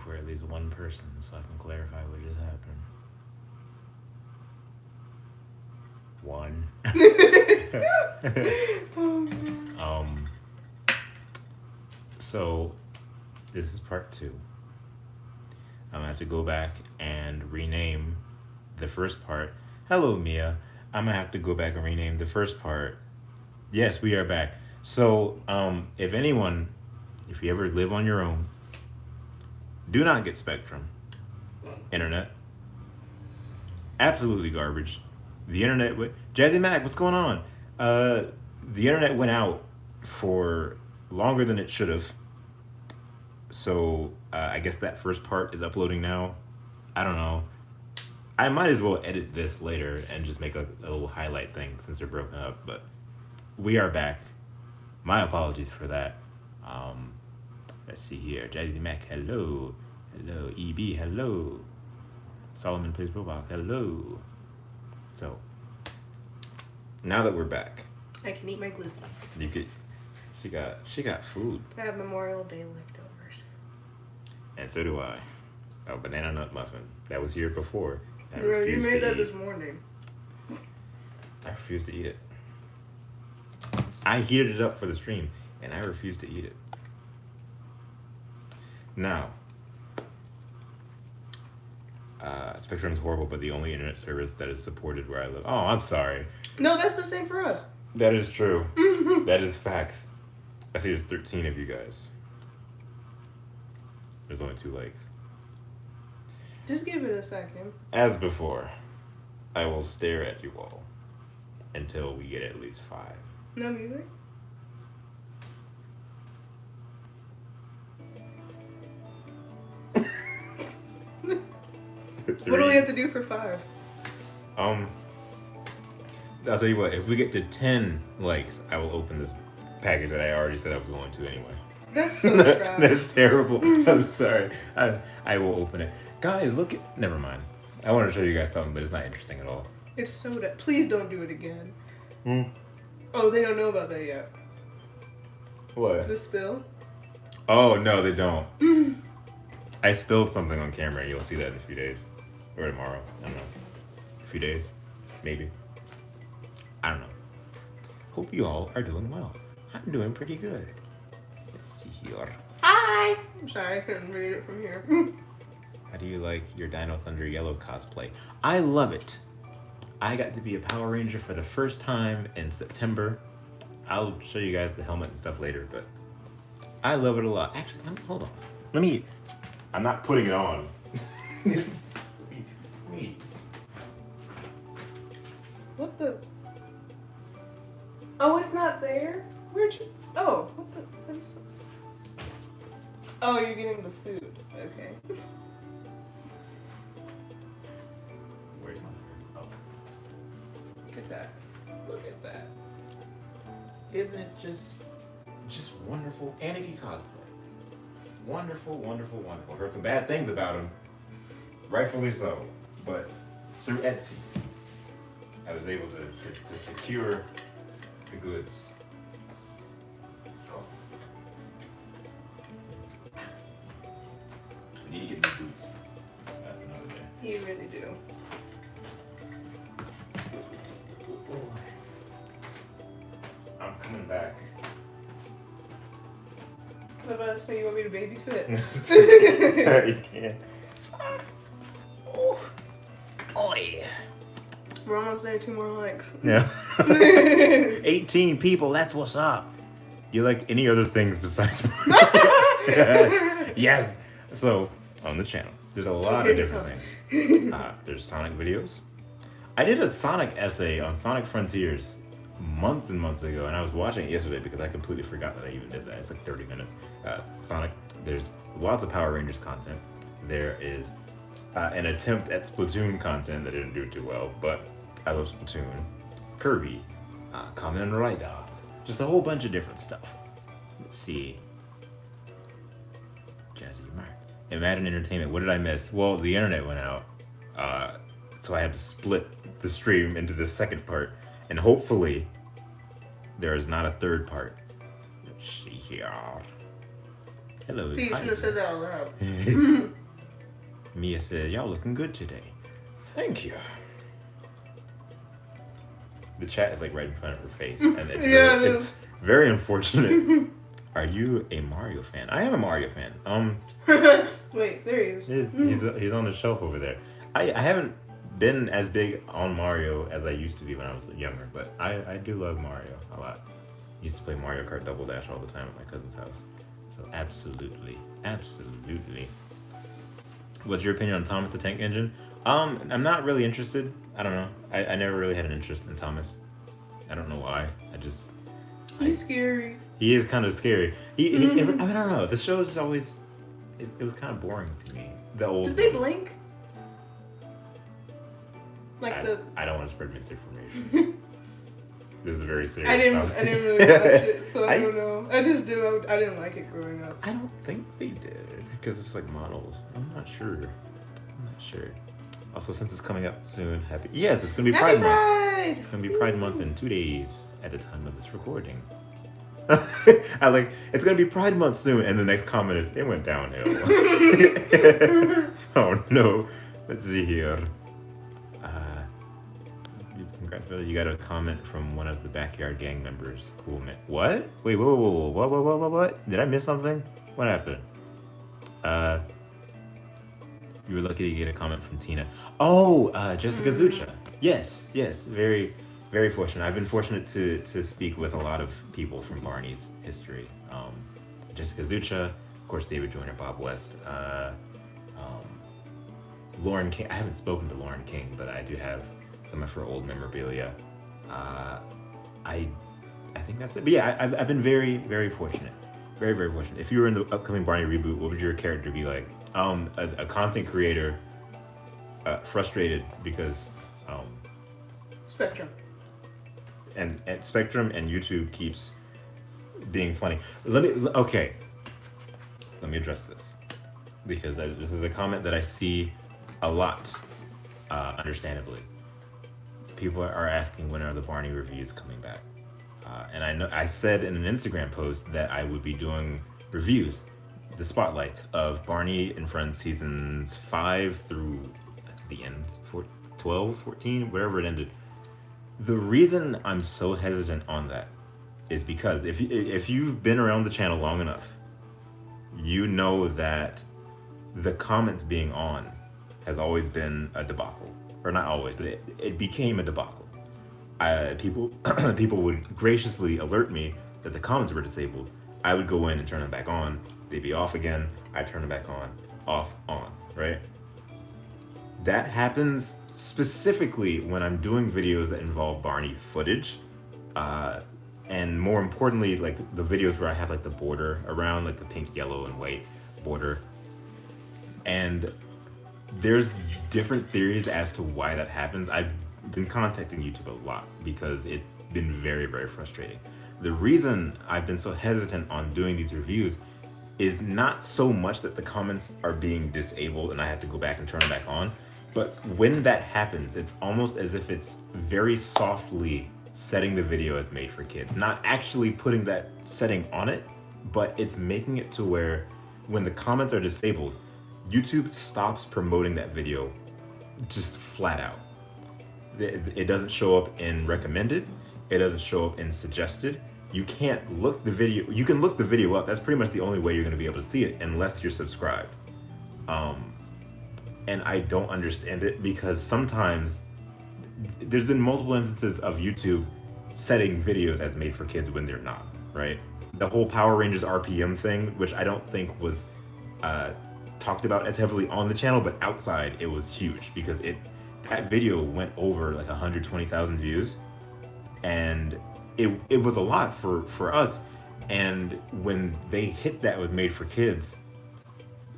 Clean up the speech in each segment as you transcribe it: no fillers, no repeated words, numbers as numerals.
for at least one person so I can clarify what just happened. One. Oh, man. So this is part 2. I'm gonna have to go back and rename the first part. Hello, Mia. I'm gonna have to go back and rename the first part. Yes, we are back. So, if anyone, if you ever live on your own, do not get Spectrum. Internet. Absolutely garbage. The internet Jazzy Mac, what's going on? The internet went out for longer than it should have. So I guess that first part is uploading now. I don't know. I might as well edit this later and just make a little highlight thing since they're broken up. But we are back. My apologies for that. Let's see here. Jazzy Mac, hello. Hello. EB, hello. Solomon Plays Roblox, hello. So, now that we're back. I can eat my glizzy. You could, she got food. I have Memorial Day leftovers. And so do I. A banana nut muffin. That was here before. I Bro, you refused made to that eat. this morning. I refused to eat it. I heated it up for the stream, and I refused to eat it. Now, Spectrum's horrible, but the only internet service that is supported where I live. Oh, I'm sorry. No, that's the same for us. That is true. That is facts. I see there's 13 of you guys. There's only 2 likes. Just give it a second. As before, I will stare at you all until we get at least 5. No music? What do we have to do for 5? I'll tell you what, if we get to 10 likes, I will open this package that I already said I was going to anyway. That's so trash. That's terrible. I'm sorry. I will open it. Guys, look at... Never mind. I want to show you guys something, but it's not interesting at all. It's soda. Please don't do it again. Hmm? Oh, they don't know about that yet. What? The spill? Oh, no, they don't. I spilled something on camera. You'll see that in a few days. Or tomorrow. I don't know. A few days. Maybe. I don't know. Hope you all are doing well. I'm doing pretty good. Let's see here. Hi! I'm sorry, I couldn't read it from here. How do you like your Dino Thunder Yellow cosplay? I love it. I got to be a Power Ranger for the first time in September. I'll show you guys the helmet and stuff later, but I love it a lot. Actually, hold on. I'm not putting it on. Wait. What the? Oh, it's not there? Where'd you? Oh, what the? What is... Oh, you're getting the suit. Okay. Where's my... Oh. Look at that. Look at that. Isn't it just wonderful? Anarchy cosplay. Wonderful, wonderful, wonderful. Heard some bad things about him. Rightfully so. But through Etsy, I was able to secure the goods. Oh. We need to get new boots. That's another day. You really do. I'm coming back. What about to say you want me to babysit? You can't. Oi. We're almost there. 2 more likes. Yeah. 18 people, that's what's up. Do you like any other things besides Yes. So, on the channel, there's a lot of different things. There's Sonic videos. I did a Sonic essay on Sonic Frontiers months and months ago, and I was watching it yesterday because I completely forgot that I even did that. It's like 30 minutes. Sonic, there's lots of Power Rangers content. There is an attempt at Splatoon content that didn't do too well, but I love Splatoon. Kirby, Kamen Rider, just a whole bunch of different stuff. Let's see. Jazzy Mark. Imagine Entertainment, what did I miss? Well, the internet went out, so I had to split the stream into the second part, and hopefully there is not a third part. Let's see here. Hello. Pete Hi should have said there. that out loud. Mia said, y'all looking good today. Thank you. The chat is like right in front of her face, and Yeah, it it's very unfortunate. Are you a Mario fan? I am a Mario fan. Wait, there he is. He's on the shelf over there. I haven't been as big on Mario as I used to be when I was younger, but I do love Mario a lot. Used to play Mario Kart Double Dash all the time at my cousin's house. So absolutely. What's your opinion on Thomas the Tank Engine? I'm not really interested. I don't know. I never really had an interest in Thomas. I don't know why. He's scary. He is kind of scary. I don't know. The show is just always. It was kind of boring to me. The old. Did they blink? Like I don't want to spread misinformation. This is very serious. I didn't really watch it, so I don't know. I just do. I didn't like it growing up. I don't think they did because it's like models. I'm not sure. Also, since it's coming up soon, yes, it's gonna be Pride Month. It's gonna be Pride Month in 2 days at the time of this recording. It's gonna be Pride Month soon, and the next comment is it went downhill. Oh no. Let's see here. Congrats, brother. You got a comment from one of the Backyard Gang members. Cool, man. What? Wait, whoa. What? Did I miss something? What happened? You were lucky to get a comment from Tina. Oh, Jessica Zucha. Yes. Very, very fortunate. I've been fortunate to speak with a lot of people from Barney's history. Jessica Zucha, of course, David Joyner, Bob West, Lauren King. I haven't spoken to Lauren King, but I do have some of her old memorabilia. I think that's it. But yeah, I've been very, very fortunate. Very, very fortunate. If you were in the upcoming Barney reboot, what would your character be like? A content creator, frustrated because Spectrum. And Spectrum and YouTube keeps being funny. Let me address this because this is a comment that I see a lot, understandably. People are asking when are the Barney reviews coming back, and I know I said in an Instagram post that I would be doing reviews, the spotlight of Barney and Friends seasons 5 through the end, 12, 14, wherever it ended. The reason I'm so hesitant on that is because if you've been around the channel long enough, you know that the comments being on has always been a debacle. Or not always, but it became a debacle. People would graciously alert me that the comments were disabled. I would go in and turn them back on. They'd be off again. I'd turn them back on, off, on, right? That happens specifically when I'm doing videos that involve Barney footage. And more importantly, like the videos where I have like the border around, like the pink, yellow, and white border. And there's different theories as to why that happens. I've been contacting YouTube a lot because it's been very, very frustrating. The reason I've been so hesitant on doing these reviews is not so much that the comments are being disabled and I have to go back and turn them back on, but when that happens, it's almost as if it's very softly setting the video as made for kids. Not actually putting that setting on it, but it's making it to where when the comments are disabled, YouTube stops promoting that video just flat out. It doesn't show up in recommended. It doesn't show up in suggested. You can't look the video. You can look the video up. That's pretty much the only way you're going to be able to see it unless you're subscribed. And I don't understand it because sometimes there's been multiple instances of YouTube setting videos as made for kids when they're not, right? The whole Power Rangers RPM thing, which I don't think was talked about as heavily on the channel, but outside it was huge because that video went over like 120,000 views, and it was a lot for us. And when they hit that with made for kids,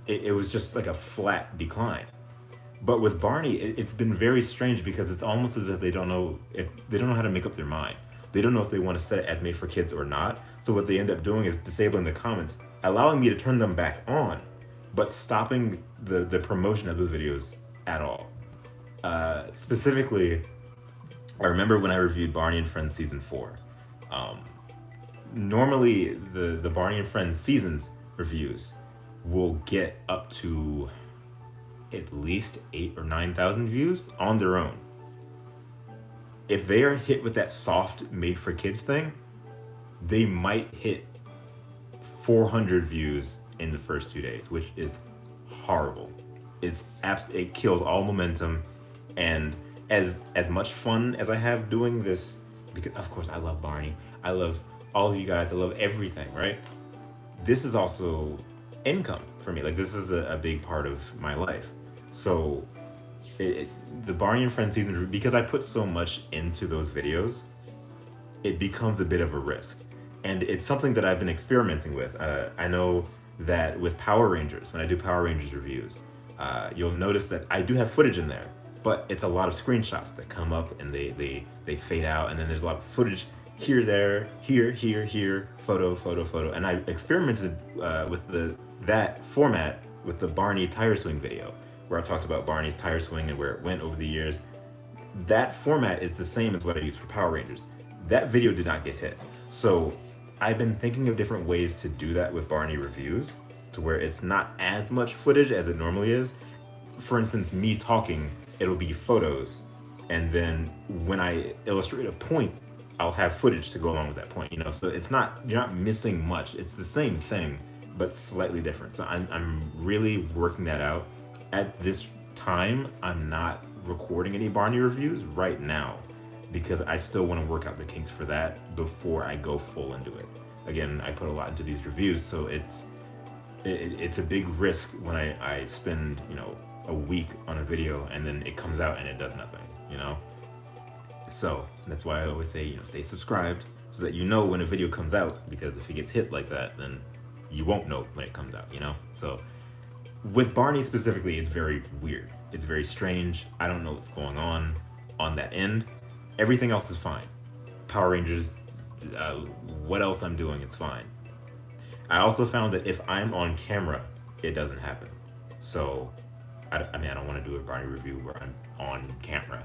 it was just like a flat decline. But with Barney, it's been very strange because it's almost as if they don't know how to make up their mind. They don't know if they want to set it as made for kids or not. So what they end up doing is disabling the comments, allowing me to turn them back on, but stopping the promotion of those videos at all. Specifically, I remember when I reviewed Barney and Friends season 4. Normally the Barney and Friends seasons reviews will get up to at least 8 or 9,000 views on their own. If they are hit with that soft made for kids thing, they might hit 400 views in the first 2 days, which is horrible. It kills all momentum. And as much fun as I have doing this, because of course I love Barney, I love all of you guys, I love everything, right? This is also income for me. Like, this is a big part of my life. So the Barney and Friends season, because I put so much into those videos, it becomes a bit of a risk. And it's something that I've been experimenting with. I know that with Power Rangers, when I do Power Rangers reviews, you'll notice that I do have footage in there, but it's a lot of screenshots that come up and they fade out, and then there's a lot of footage here, there, here, photo. And I experimented with that format with the Barney tire swing video, where I talked about Barney's tire swing and where it went over the years. That format is the same as what I use for Power Rangers. That video did not get hit. So I've been thinking of different ways to do that with Barney reviews, to where it's not as much footage as it normally is. For instance, me talking, it'll be photos, and then when I illustrate a point, I'll have footage to go along with that point, you know? So you're not missing much. It's the same thing, but slightly different. So I'm really working that out. At this time, I'm not recording any Barney reviews right now, because I still want to work out the kinks for that before I go full into it. Again, I put a lot into these reviews, so it's a big risk when I spend, a week on a video and then it comes out and it does nothing, So that's why I always say, stay subscribed so that you know when a video comes out, because if it gets hit like that, then you won't know when it comes out, So with Barney specifically, it's very weird. It's very strange. I don't know what's going on that end. Everything else is fine. Power Rangers, what else I'm doing, it's fine. I also found that if I'm on camera, it doesn't happen. So, I don't want to do a Barney review where I'm on camera,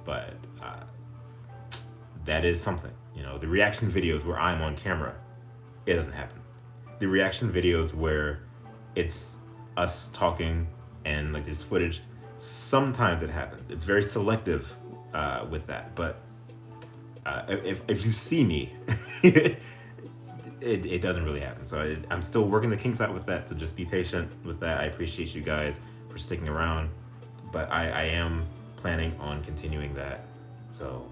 but that is something. The reaction videos where I'm on camera, it doesn't happen. The reaction videos where it's us talking and like there's footage, sometimes it happens. It's very selective with that, but if you see me, it doesn't really happen. So I'm still working the kinks out with that, so just be patient with that. I appreciate you guys for sticking around, but I am planning on continuing that. So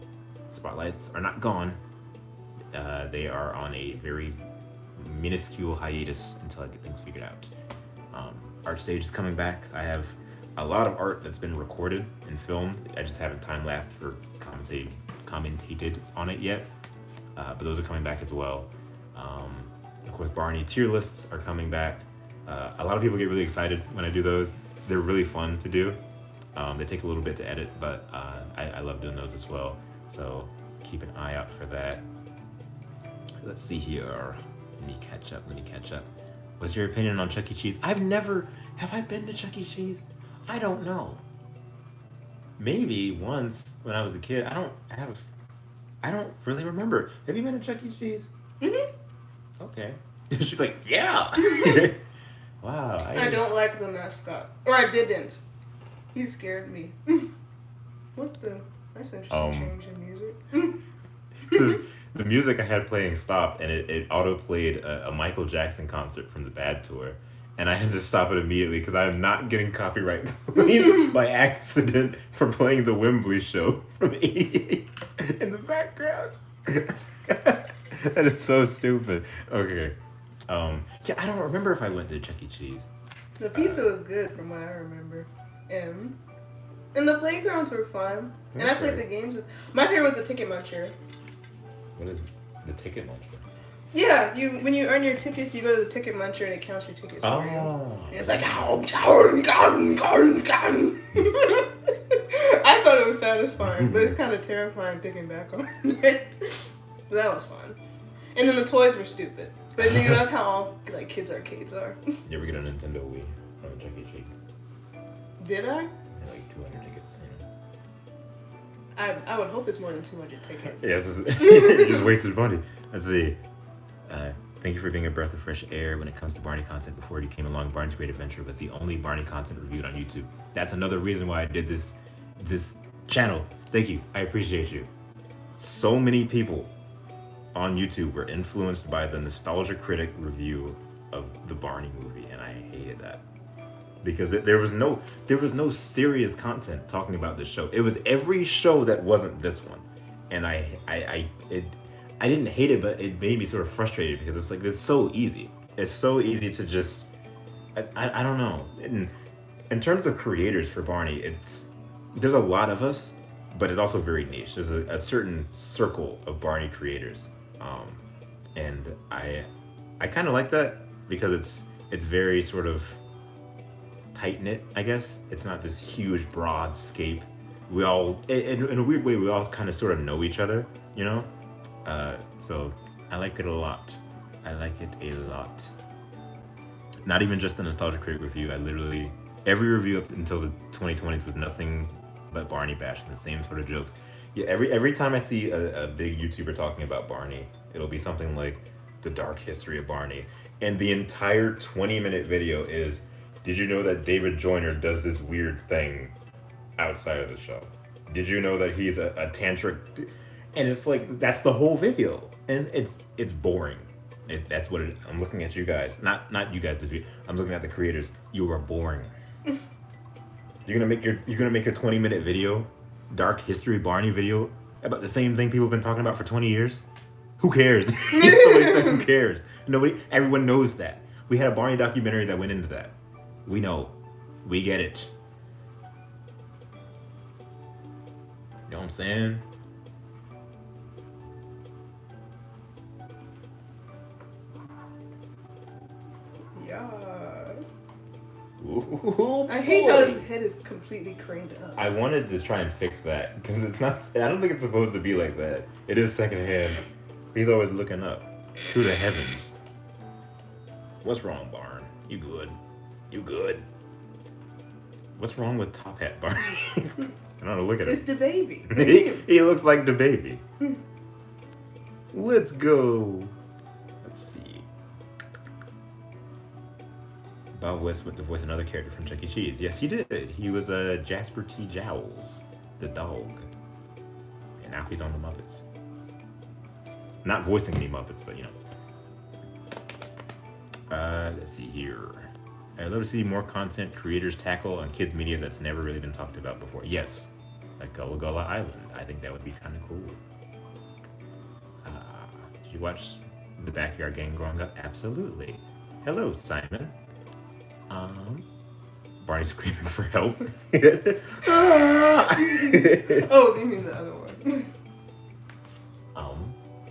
spotlights are not gone. They are on a very minuscule hiatus until I get things figured out. Art stage is coming back. I have a lot of art that's been recorded and filmed. I just haven't time-lapsed or commentated on it yet, but those are coming back as well. Of course, Barney tier lists are coming back. A lot of people get really excited when I do those. They're really fun to do. They take a little bit to edit, but I love doing those as well. So keep an eye out for that. Let's see here. Let me catch up. What's your opinion on Chuck E. Cheese? Have I been to Chuck E. Cheese? I don't know. Maybe once when I was a kid. I don't really remember. Have you been to Chuck E. Cheese? Mm-hmm. Okay. She's like, yeah. Wow. I don't like the mascot. Or I didn't. He scared me. What the? That's an interesting change in music. The music I had playing stopped, and it auto-played a Michael Jackson concert from the Bad Tour. And I had to stop it immediately because I am not getting copyright claim by accident for playing the Wembley show from '88 in the background. That is so stupid. Okay. Yeah, I don't remember if I went to Chuck E. Cheese. The pizza was good from what I remember. And the playgrounds were fun. And I played the games. My favorite was the Ticket Muncher. What is the Ticket Muncher? Yeah, when you earn your tickets, you go to the Ticket Muncher and it counts your tickets for you. And it's like, I thought it was satisfying, but it's kind of terrifying thinking back on it. But that was fun. And then the toys were stupid. But that's how all kids' arcades are. You ever get a Nintendo Wii from Chuck E. Cheese? Did I? Yeah, like 200 tickets. I would hope it's more than 200 tickets. Yes, you just wasted money. Let's see. Thank you for being a breath of fresh air when it comes to Barney content. Before you came along, Barney's Great Adventure was the only Barney content reviewed on YouTube. That's another reason why I did this channel. Thank you. I appreciate you. So many people on YouTube were influenced by the Nostalgia Critic review of the Barney movie, and I hated that. Because there was no serious content talking about this show. It was every show that wasn't this one. And I didn't hate it, but it made me sort of frustrated because it's like, it's so easy. It's so easy to just, I don't know. In terms of creators for Barney, there's a lot of us, but it's also very niche. There's a certain circle of Barney creators. And I kind of like that because it's very sort of tight-knit, I guess. It's not this huge broad scape. We all, in a weird way, we all kind of sort of know each other, you know? So I like it a lot. I like it a lot. Not even just the Nostalgia Critic review. I literally, every review up until the 2020s was nothing but Barney bashing, the same sort of jokes. Yeah, every time I see a big YouTuber talking about Barney, it'll be something like the dark history of Barney. And the entire 20-minute video is, did you know that David Joyner does this weird thing outside of the show? Did you know that he's a tantric? And it's like, that's the whole video. And it's boring. That's what it, I'm looking at you guys. Not you guys, I'm looking at the creators. You are boring. You're gonna make your 20-minute video, dark history Barney video, about the same thing people have been talking about for 20 years? Who cares? Somebody said who cares? Everyone knows that. We had a Barney documentary that went into that. We know. We get it. You know what I'm saying? Yeah. Ooh, I hate how his head is completely craned up. I wanted to try and fix that because it's not. I don't think it's supposed to be like that. It is secondhand. He's always looking up to the heavens. What's wrong, Barn? You good? You good? What's wrong with Top Hat Barney? I don't know. Look at him. It's the baby. he looks like the baby. Let's go. Let's see. Bob West with the voice another character from Chuck E. Cheese. Yes, he did. He was Jasper T. Jowls, the dog. And now he's on the Muppets. Not voicing any Muppets, but you know. Let's see here. I'd love to see more content creators tackle on kids media that's never really been talked about before. Yes, like Gullah Gullah Island. I think that would be kind of cool. Did you watch The Backyard Gang growing up? Absolutely. Hello, Simon. Barney screaming for help. Oh, you mean the other one.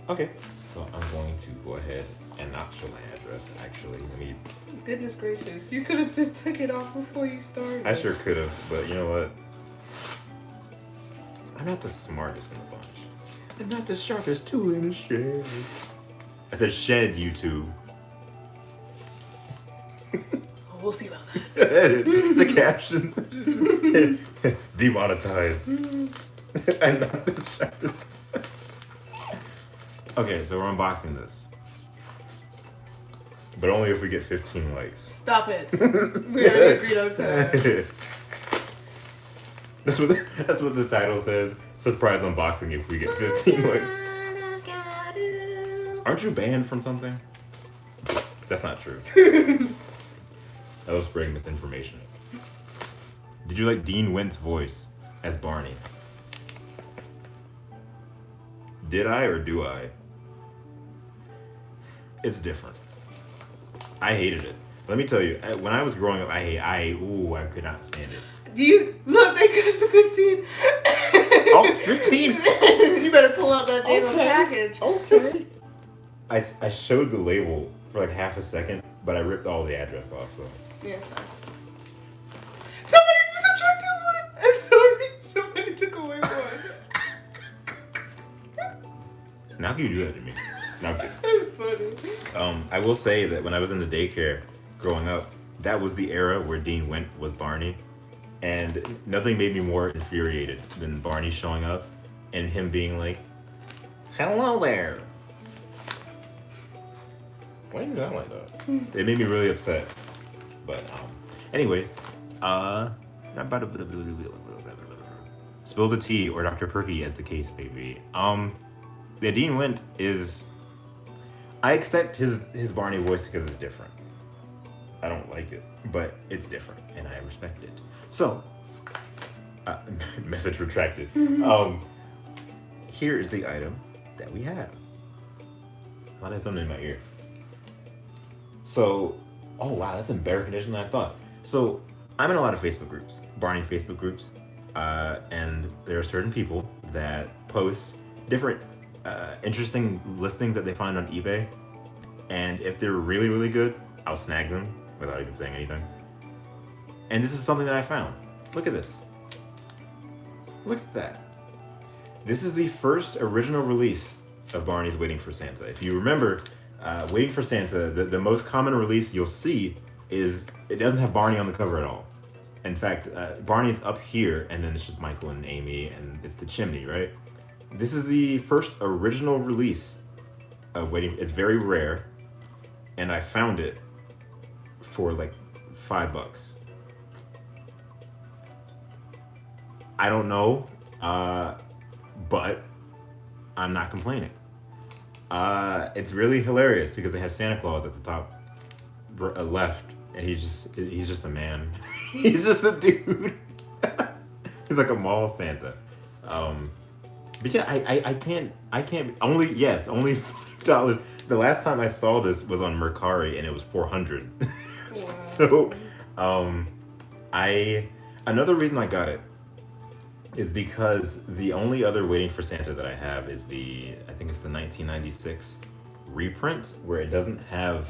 Okay. So I'm going to go ahead and not show my address. Actually, let me. Goodness gracious, you could have just took it off before you started. I sure could have, but you know what? I'm not the smartest in the bunch. I'm not the sharpest tool in the shed. I said shed, YouTube. We'll see about that. The captions. Demonetized. I'm not the sharpest. Okay, so we're unboxing this. But only if we get 15 likes. Stop it. We already agreed on that. That's what the title says. Surprise unboxing if we get 15 likes. Aren't you banned from something? That's not true. I was spreading misinformation. Did you like Dean Went's voice as Barney? Did I or do I? It's different. I hated it. Let me tell you, when I was growing up, I could not stand it. Do you look? They got to 15. Oh, 15? You better pull out that damn package. Okay. I showed the label for like half a second, but I ripped all the address off. So. Yeah, it's fine. Somebody subtracted one. I'm sorry. Somebody took away one. Now can you do that to me? No, That was funny. I will say that when I was in the daycare growing up, that was the era where Dean Went was Barney. And nothing made me more infuriated than Barney showing up and him being like, "Hello there." Why did you sound like that? It made me really upset. But anyways, spill the tea or Dr. Perky as the case may be. The Dean Wint is. I accept his Barney voice because it's different. I don't like it, but it's different, and I respect it. So, message retracted. Here is the item that we have. Why there's something in my ear? So, oh wow, that's in better condition than I thought. So, I'm in a lot of Facebook groups, Barney Facebook groups, and there are certain people that post different interesting listings that they find on eBay, and if they're really, really good, I'll snag them without even saying anything. And this is something that I found. Look at this. Look at that. This is the first original release of Barney's Waiting for Santa. If you remember, Waiting for Santa, the most common release you'll see is it doesn't have Barney on the cover at all. In fact, Barney's up here, and then it's just Michael and Amy, and it's the chimney, right? This is the first original release of Waiting. It's very rare, and I found it for like $5. I don't know, but I'm not complaining. It's really hilarious because it has Santa Claus at the top left, and he's just a man. He's just a dude. He's like a mall Santa. But yeah, I can't only $5. The last time I saw this was on Mercari, and it was $400. Wow. So, another reason I got it is because the only other Waiting for Santa that I have is I think it's the 1996 reprint, where it doesn't have,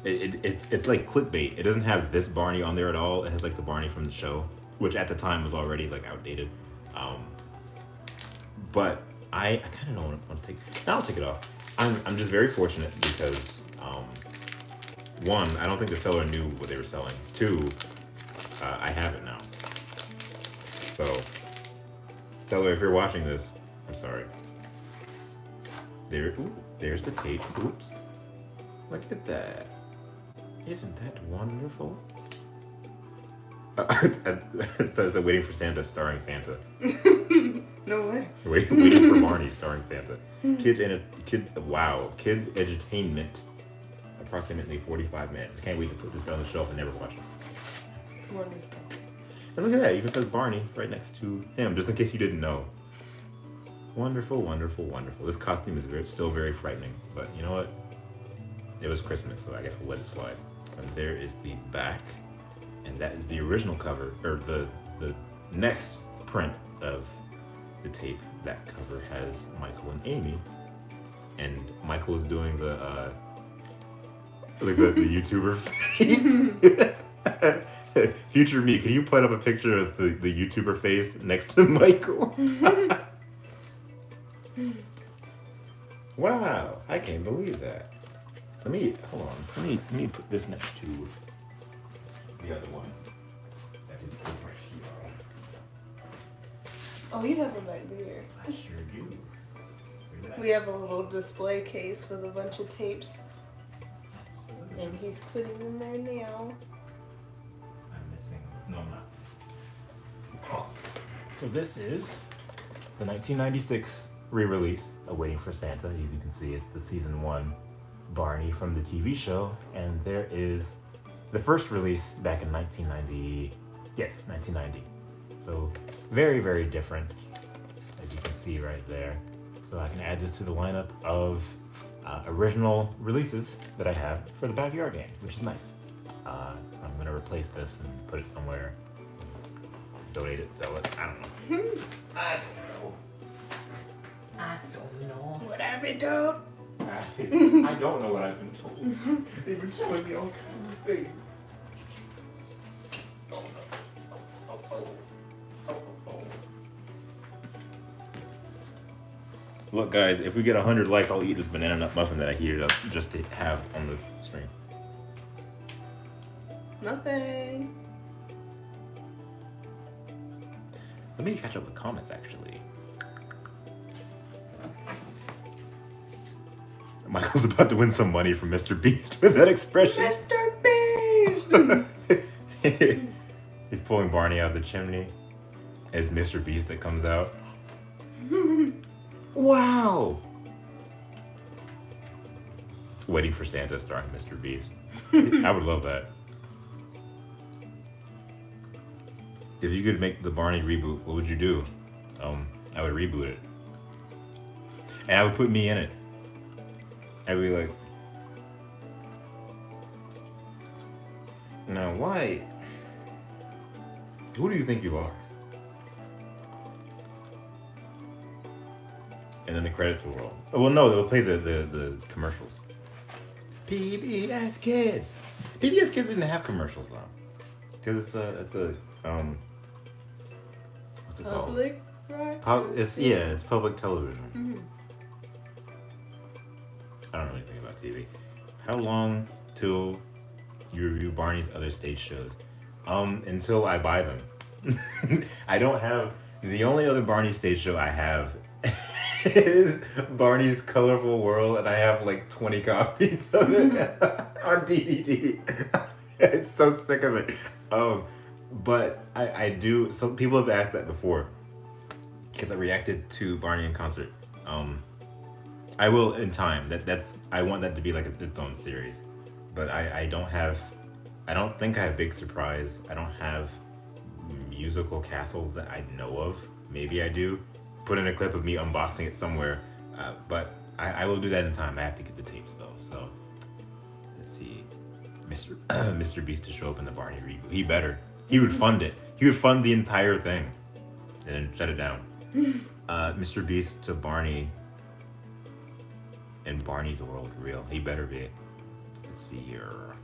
it's like clickbait. It doesn't have this Barney on there at all. It has like the Barney from the show, which at the time was already like outdated. But I kind of don't want to take, I'll take it off. I'm just very fortunate because, one, I don't think the seller knew what they were selling. Two, I have it now. So, seller, if you're watching this, I'm sorry. There's the tape. Oops. Look at that. Isn't that wonderful? I thought it said Waiting for Santa starring Santa. No way. Waiting for Barney starring Santa. Kids edutainment. Approximately 45 minutes. I can't wait to put this on the shelf and never watch it. Wonderful. And look at that. It even says Barney right next to him, just in case you didn't know. Wonderful, wonderful, wonderful. This costume is still very frightening, but you know what? It was Christmas, so I guess we'll let it slide. And there is the back, and that is the original cover, or the next print of the tape. That cover has Michael and Amy, and Michael is doing the YouTuber face. Future me, can you put up a picture of the YouTuber face next to Michael? Wow, I can't believe that. Let me put this next to the other one. That is over here. Oh, you have them back there. I sure do. We have a little display case with a bunch of tapes. Absolutely. And he's putting them there now. I'm missing. No, I'm not. Oh. So this is the 1996 re-release of Waiting for Santa. As you can see, it's the season 1 Barney from the TV show, and there is the first release back in 1990. Yes, 1990. So very, very different, as you can see right there. So I can add this to the lineup of original releases that I have for the backyard game, which is nice. So I'm gonna replace this and put it somewhere, donate it, sell it. I don't know. I don't know. What have you done? I don't know what I've been told. They've been showing me all kinds of things. Look, guys, if we get 100 likes, I'll eat this banana nut muffin that I heated up just to have on the screen. Nothing. Let me catch up with comments, actually. Michael's about to win some money from Mr. Beast with that expression. Mr. Beast! He's pulling Barney out of the chimney. It's Mr. Beast that comes out. Wow! Waiting for Santa starring Mr. Beast. I would love that. If you could make the Barney reboot, what would you do? I would reboot it. And I would put me in it. I'd be like, now why? Who do you think you are? And then the credits will roll. Oh, well, no, they'll play the commercials. PBS Kids. PBS Kids didn't have commercials on, because it's a what's it called? Public, right? It's public television. Mm-hmm. I don't know anything about TV. How long till you review Barney's other stage shows? Until I buy them. I don't have. The only other Barney stage show I have is Barney's Colorful World, and I have like 20 copies of it on DVD. I'm so sick of it. But I do. Some people have asked that before because I reacted to Barney in concert. I will in time. I want that to be like its own series. But I don't think I have Big Surprise. I don't have Musical Castle that I know of. Maybe I do. Put in a clip of me unboxing it somewhere. But I will do that in time. I have to get the tapes though. So let's see. Mr. Beast to show up in the Barney reboot. He better. He would fund it. He would fund the entire thing. And then shut it down. Mr. Beast to Barney in Barney's World. Real. He better be. Let's see here.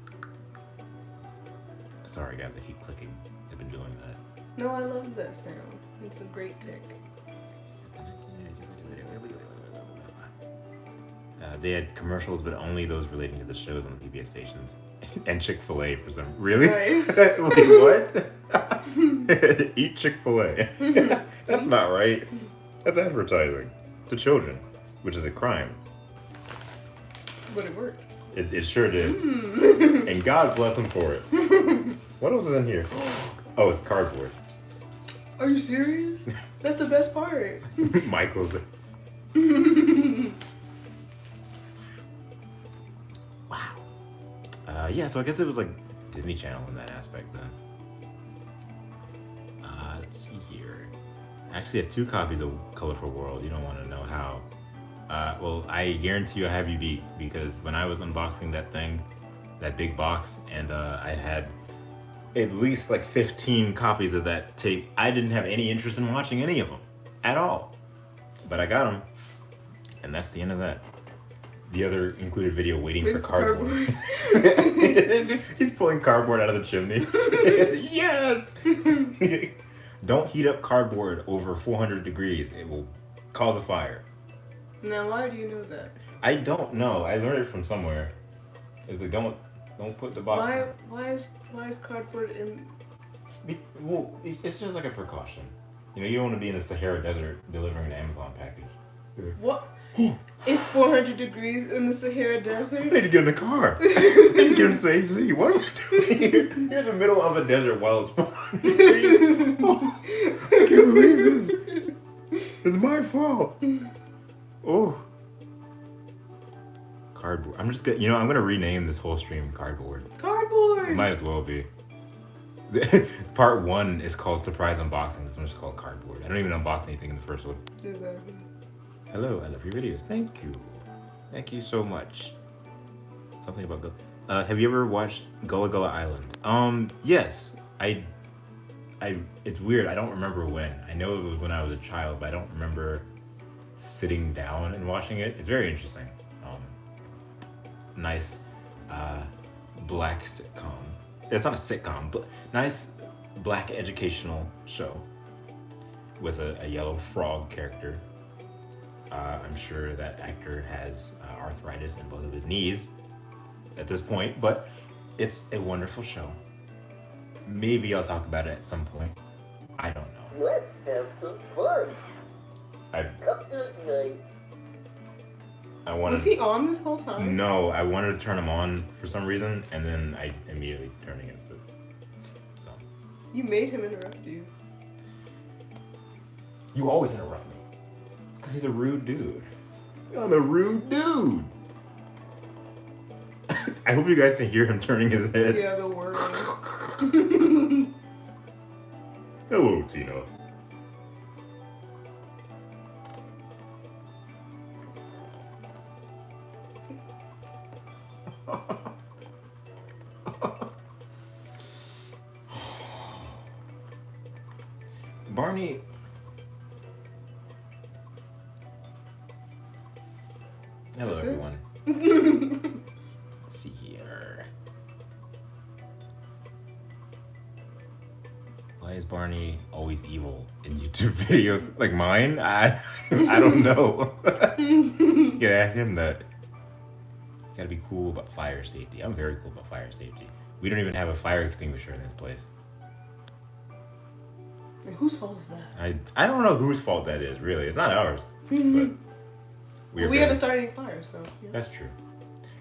Sorry guys, I keep clicking. I've been doing that. No, I love that sound. It's a great tick. They had commercials, but only those relating to the shows on the PBS stations. And Chick-fil-A for some... Really? Nice. Wait, what? Eat Chick-fil-A. That's not right. That's advertising to children, which is a crime. But it worked. It sure did. And God bless him for it. What else is in here? Oh, it's cardboard. Are you serious? That's the best part. Michael's. Wow. Yeah, so I guess it was like Disney Channel in that aspect then. Let's see here. I actually have 2 copies of Colorful World. You don't want to know how. Well, I guarantee you I have you beat, because when I was unboxing that thing, that big box, and I had at least like 15 copies of that tape, I didn't have any interest in watching any of them at all. But I got them, and that's the end of that. The other included video waiting for cardboard. He's pulling cardboard out of the chimney. Yes! Don't heat up cardboard over 400 degrees. It will cause a fire. Now, why do you know that? I don't know. I learned it from somewhere. It's like, don't put the box. Why is cardboard in? Well, it's just like a precaution. You know, you don't want to be in the Sahara Desert delivering an Amazon package. What? It's 400 degrees in the Sahara Desert? I need to get in the car. I need to get in some AC. What am I doing here? You're in the middle of a desert while it's 400 degrees. Oh, I can't believe this. It's my fault. Oh. Cardboard. I'm gonna rename this whole stream Cardboard. Cardboard! It might as well be. Part 1 is called Surprise Unboxing. This one's called Cardboard. I don't even unbox anything in the first one. Exactly. Hello, I love your videos. Thank you. Thank you so much. Something about have you ever watched Gullah Gullah Island? Yes. It's weird. I don't remember when. I know it was when I was a child, but I don't remember sitting down and watching it. It's very interesting. Nice black sitcom. It's not a sitcom, but nice black educational show with a yellow frog character. I'm sure that actor has arthritis in both of his knees at this point, but it's a wonderful show. Maybe I'll talk about it at some point. I don't know. Let's have some fun. I Come to night. I wanted. Was he on this whole time? No, I wanted to turn him on for some reason, and then I immediately turned against it. So. You made him interrupt you. You always interrupt me. Because he's a rude dude. I'm a rude dude. I hope you guys can hear him turning his head. Yeah, the word. Hello, Tina. Barney. Hello, Is it? everyone. See here. Why is Barney always evil in YouTube videos like mine? I don't know. You gotta ask him that. Gotta be cool about fire safety. I'm very cool about fire safety. We don't even have a fire extinguisher in this place. And whose fault is that? I don't know whose fault that is, really. It's not ours. But We haven't started any fires, so. Yeah. That's true.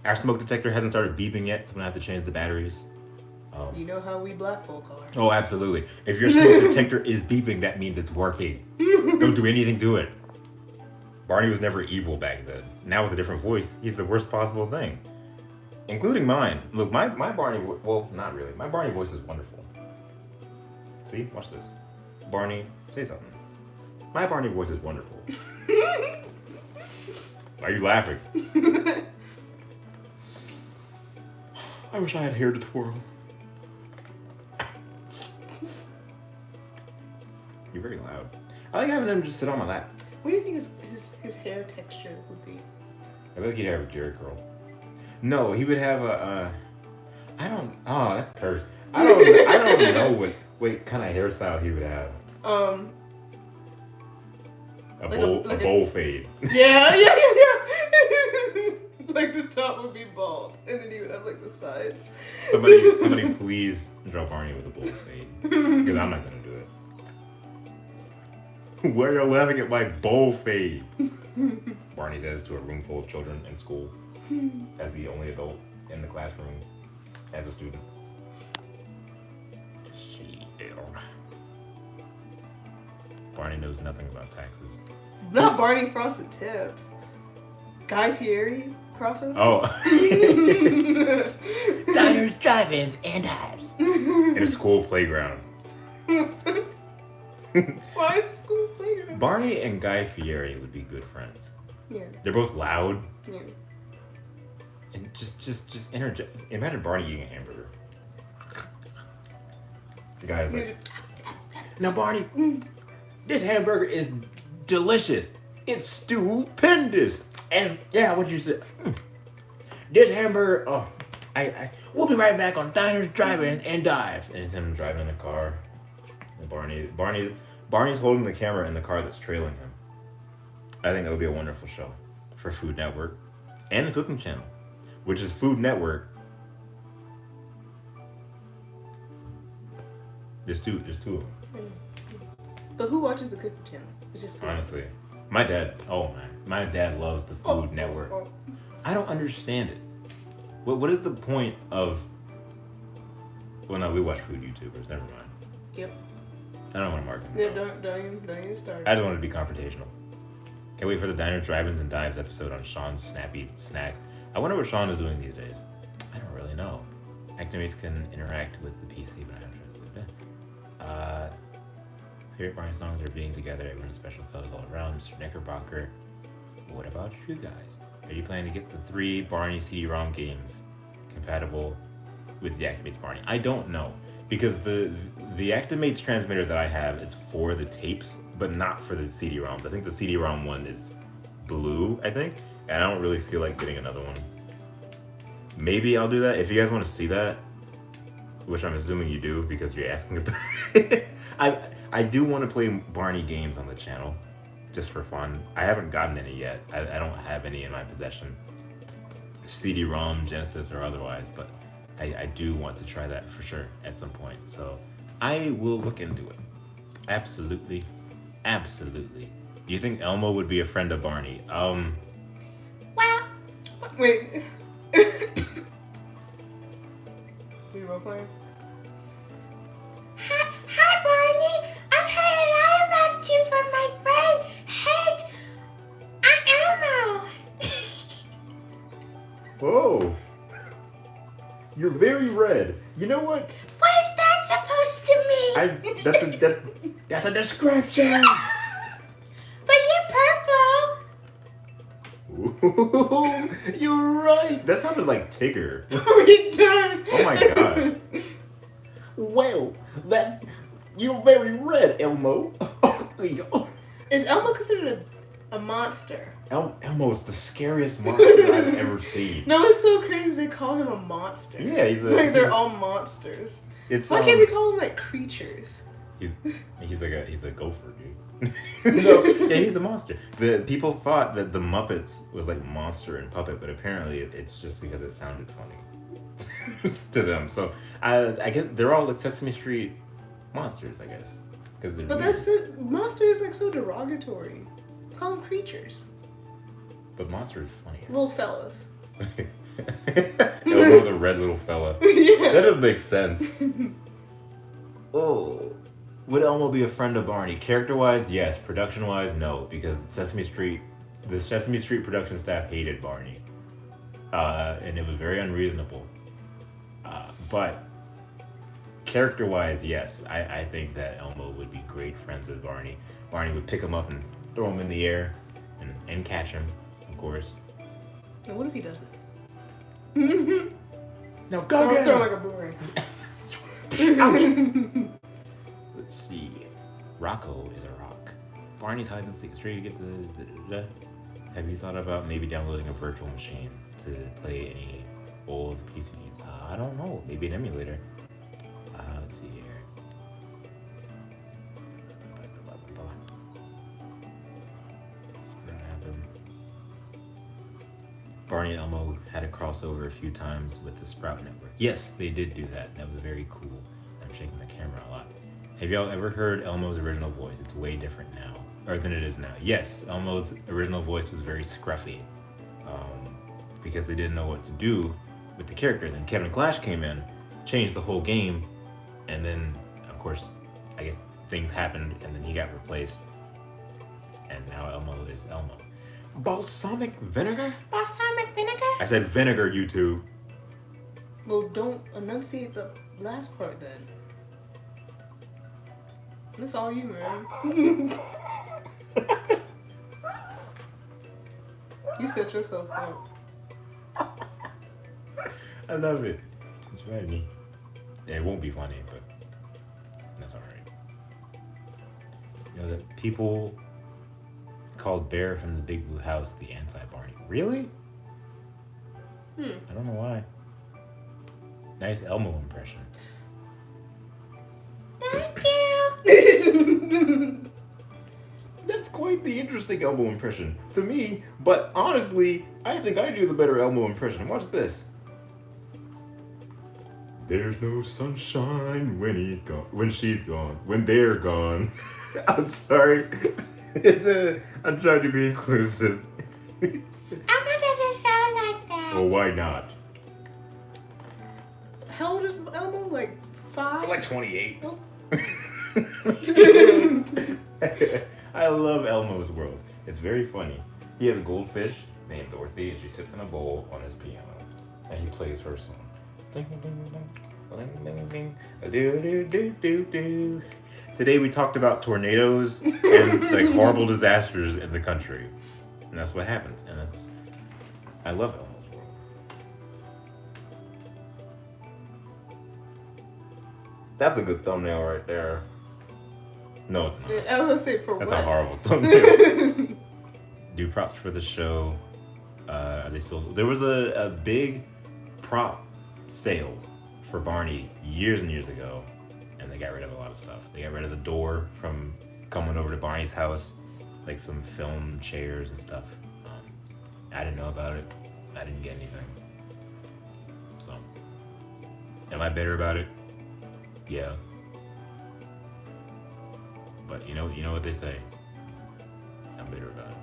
Our smoke detector hasn't started beeping yet, so I'm gonna have to change the batteries. You know how we black folk are. Oh, absolutely. If your smoke detector is beeping, that means it's working. Don't do anything to it. Barney was never evil back then. Now with a different voice, he's the worst possible thing. Including mine. Look, my Barney, well, not really. My Barney voice is wonderful. See? Watch this. Barney, say something. My Barney voice is wonderful. Why are you laughing? I wish I had hair to twirl. You're very loud. I like having him just sit on my lap. What do you think his hair texture would be? I feel like he'd have a Jerry curl. No, he would have oh, that's cursed. I don't know what kind of hairstyle he would have. A bowl fade. Yeah. Like the top would be bald, and then he would have like the sides. Somebody please draw Barney with a bowl fade. Because I'm not gonna do it. Why are you laughing at my bowl fade? Barney says to a room full of children in school, as the only adult in the classroom, as a student. Barney knows nothing about taxes. Not Barney Frosted Tips. Guy Fieri crossover? Oh. Diners, drive-ins, and dives. In a school playground. Why school playground? Barney and Guy Fieri would be good friends. Yeah. They're both loud. Yeah. And just energetic. Imagine Barney eating a hamburger. The guy's like, now Barney, this hamburger is delicious. It's stupendous. And yeah, what you said. This hamburger, oh, we'll be right back on Diners, Drive-Ins, and Dives. And it's him driving in a car. And Barney's holding the camera in the car that's trailing him. I think that would be a wonderful show for Food Network and the Cooking Channel, which is Food Network. There's two of them. But who watches the Cooking Channel? It's just Honestly, my dad. Oh man, my dad loves the Food Network. I don't understand it. What is the point of? Well, no, we watch food YouTubers. Never mind. Yep. I don't want to mark them. Yeah, don't even start. I just wanted to be confrontational. Can't wait for the Diners, Drive-Ins, and Dives episode on Sean's snappy snacks. I wonder what Sean is doing these days. I don't really know. Actimates can interact with the PC, but I haven't tried to. Favorite Barney songs are Being Together, Everyone Special Fellas All Around, Mr. Knickerbocker. What about you guys? Are you planning to get the 3 Barney CD-ROM games compatible with the Actimates Barney? I don't know. Because the Actimates transmitter that I have is for the tapes, but not for the CD-ROMs. I think the CD-ROM one is blue, I think. And I don't really feel like getting another one. Maybe I'll do that. If you guys want to see that, which I'm assuming you do because you're asking about it. I do want to play Barney games on the channel, just for fun. I haven't gotten any yet. I don't have any in my possession. CD-ROM, Genesis, or otherwise, but I do want to try that for sure at some point. So I will look into it. Absolutely. Absolutely. Do you think Elmo would be a friend of Barney? Well, Wait. We role playing? Hi, Barney. I've heard a lot about you from my friend Hedge. Elmo. Whoa. You're very red. You know what? What is that supposed to mean? That's a description. But you're purple. You're right. That sounded like Tigger. We done. Oh my god. Well, you're very red, Elmo. Is Elmo considered a monster? Elmo's the scariest monster I've ever seen. No, it's so crazy they call him a monster. Yeah, he's like they're all monsters. It's Why can't they call them like creatures? He's a gopher, dude. No, yeah, he's a monster. The people thought that the Muppets was like monster and puppet, but apparently it's just because it sounded funny to them. So I guess they're all like Sesame Street monsters, I guess. But that's it. Monster is like so derogatory. Call them creatures. But monster is funnier. Little fellas. Elmo, the red little fella. Yeah. That does make sense. Oh. Would Elmo be a friend of Barney? Character-wise, yes. Production-wise, no. Because the Sesame Street production staff hated Barney. And it was very unreasonable. But character-wise, yes. I think that Elmo would be great friends with Barney. Barney would pick him up and throw him in the air and catch him, of course. Now what if he doesn't? No, go get throw him! like a boomerang. Let's see. Rocco is a rock. Barney's hide and seek street. Get the. Have you thought about maybe downloading a virtual machine to play any old PC games? I don't know. Maybe an emulator. Let's see here. Barney and Elmo had a crossover a few times with the Sprout Network. Yes, they did do that. That was very cool. I'm shaking the camera a lot. Have y'all ever heard Elmo's original voice? It's way different now, or than it is now. Yes, Elmo's original voice was very scruffy, because they didn't know what to do with the character. Then Kevin Clash came in, changed the whole game, and then, of course, I guess things happened, and then he got replaced, and now Elmo is Elmo. Balsamic vinegar? Balsamic vinegar? I said vinegar, you two. Well, don't enunciate the last part then. That's all you, man. You set yourself up. I love it. It's funny. It won't be funny, but that's alright. You know that people called Bear from the Big Blue House the anti-Barney. Really? I don't know why. Nice Elmo impression. Thank you. That's quite the interesting Elmo impression to me, but honestly, I think I do the better Elmo impression. Watch this. There's no sunshine when he's gone, when she's gone, when they're gone. I'm sorry. I'm trying to be inclusive. Elmo doesn't sound like that. Well, why not? How old is Elmo? Like 5? Like 28. Oh. I love Elmo's world. It's very funny. He has a goldfish named Dorothy, and she sits in a bowl on his piano, and he plays her song. Ding, ding, ding, ding, ding, ding, do, do, do, do, do. Today we talked about tornadoes and like horrible disasters in the country, and that's what happens. And I love Elmo's world. That's a good thumbnail right there. No, it's not. I was gonna say for That's what? a horrible thumbnail. Do props for the show. Are they still? There was a big prop sale for Barney years and years ago, and they got rid of a lot of stuff. They got rid of the door from coming over to Barney's house, like some film chairs and stuff. I didn't know about it. I didn't get anything. So, am I bitter about it? Yeah. But you know what they say. I'm bitter about it.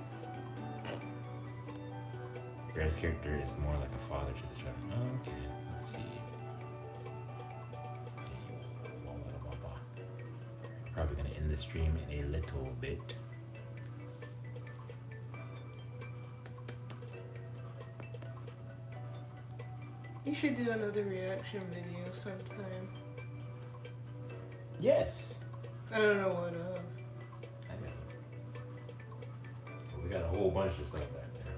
Barry's character is more like a father to the child. Oh, okay, let's see. Probably gonna end the stream in a little bit. You should do another reaction video sometime. Yes. I don't know what of. I got it. We got a whole bunch of stuff back there.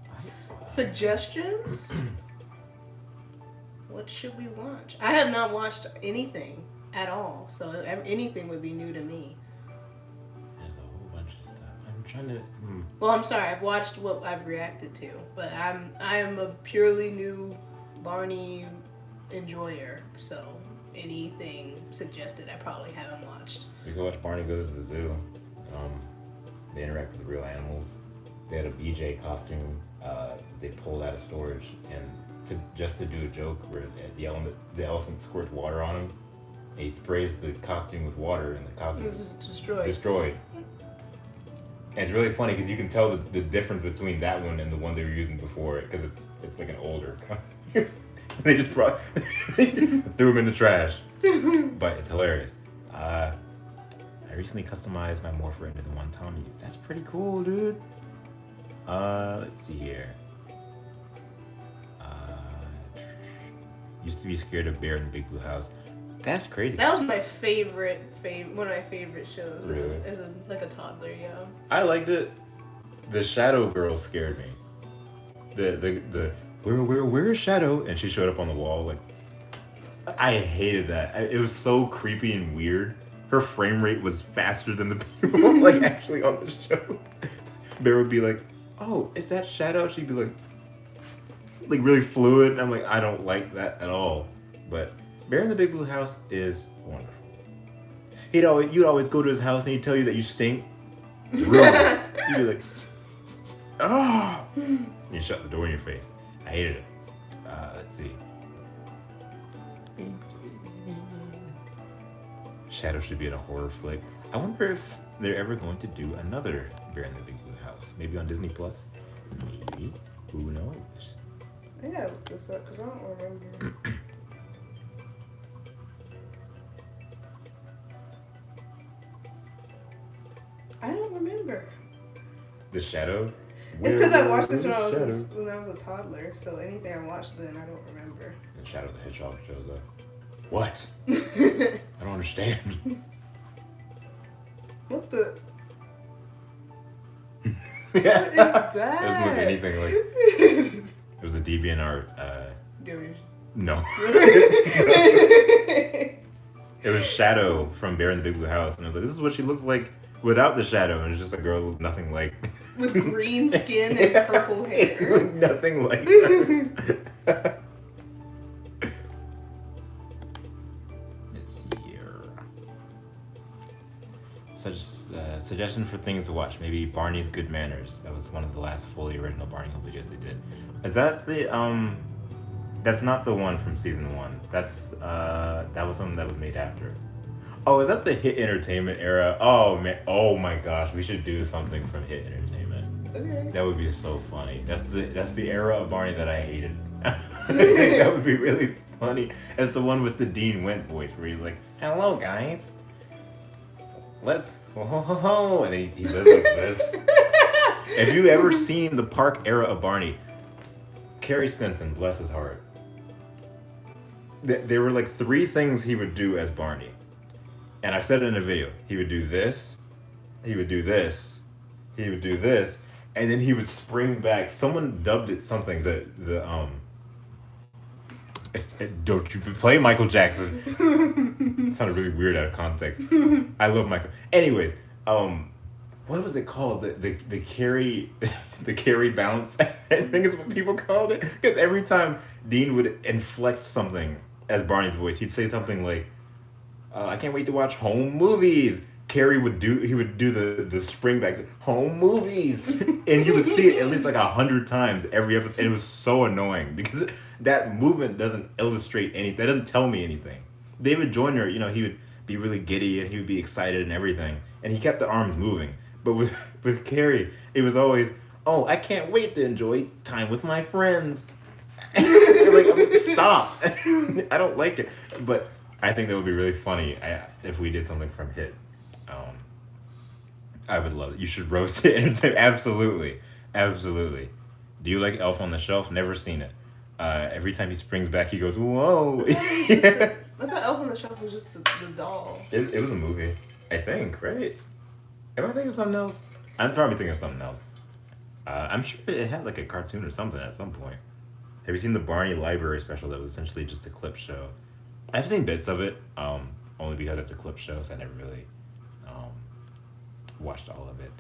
Oh, yeah. Suggestions? What should we watch? I have not watched anything at all, so anything would be new to me. There's a whole bunch of stuff. I'm trying to. Well, I'm sorry. I've watched what I've reacted to, but I am a purely new Barney enjoyer. So anything suggested, I probably haven't watched. We go watch Barney Goes to the Zoo. They interact with real animals. They had a BJ costume. They pulled out of storage and just to do a joke where the elephant squirts water on him. And he sprays the costume with water, and the costume is destroyed. And it's really funny because you can tell the difference between that one and the one they were using before, because it's like an older costume. They just threw him in the trash. But it's hilarious. I recently customized my morpher into the one Tommy used. That's pretty cool, dude. Let's see here. Used to be scared of Bear in the Big Blue House. That's crazy. That was my favorite one of my favorite shows. Really? As a toddler, yeah. I liked it. The Shadow Girl scared me. The where is Shadow? And she showed up on the wall. Like, I hated that. It was so creepy and weird. Her frame rate was faster than the people like actually on the show. Bear would be like, "Oh, is that Shadow?" She'd be like really fluid. And I'm like, I don't like that at all. But Bear in the Big Blue House is wonderful. You'd always go to his house and he'd tell you that you stink. Really? You'd be like, oh. And you shut the door in your face. I hated it. Let's see. Shadow should be in a horror flick. I wonder if they're ever going to do another Bear in the Big Blue House. Maybe on Disney Plus. Maybe. Who knows? I gotta look this up because I don't remember. I don't remember. The Shadow? It's because I watched this when I was a toddler, so anything I watched then I don't remember. And Shadow the Hedgehog shows up. What? I don't understand. What the? Yeah. What is that? It doesn't look anything like. It was a DeviantArt. No. It was Shadow from Bear in the Big Blue House, and I was like, this is what she looks like without the shadow, and it's just a girl who looked nothing like. With green skin and purple hair. Looked nothing like her. Let's see here. Suggestion for things to watch. Maybe Barney's Good Manners. That was one of the last fully original Barney videos they did. Is that the That's not the one from season 1. That was something that was made after. Oh, is that the Hit Entertainment era? Oh man, oh my gosh, we should do something from Hit Entertainment. Okay. That would be so funny. That's the era of Barney that I hated. I think that would be really funny. As the one with the Dean Went voice, where he's like, "Hello guys, let's ho ho ho ho," and he does like this. Have you ever seen the park era of Barney? Carrie Stinson, bless his heart. There were like 3 things he would do as Barney. And I've said it in a video. He would do this, he would do this, he would do this, and then he would spring back. Someone dubbed it something don't you play Michael Jackson. It sounded really weird out of context. I love Michael. Anyways, what was it called? The carry the carry bounce. I think is what people called it. Because every time Dean would inflect something as Barney's voice, he'd say something like, I can't wait to watch home movies. Carrie would do the spring back, home movies. And you would see it at least like 100 times every episode. And it was so annoying because that movement doesn't illustrate anything. That doesn't tell me anything. David Joyner, he would be really giddy and he would be excited and everything. And he kept the arms moving. But with Carrie, it was always, Oh, I can't wait to enjoy time with my friends. Like, stop. I don't like it. But I think that would be really funny if we did something from Hit. Um, I would love it. You should roast it. Absolutely. Absolutely. Do you like Elf on the Shelf? Never seen it. Every time he springs back, he goes, whoa. Yeah. I thought Elf on the Shelf was just the doll. It was a movie, I think, right? Am I thinking of something else? I'm probably thinking of something else. I'm sure it had like a cartoon or something at some point. Have you seen the Barney Library special that was essentially just a clip show? I've seen bits of it, only because it's a clip show, so I never really um, watched all of it.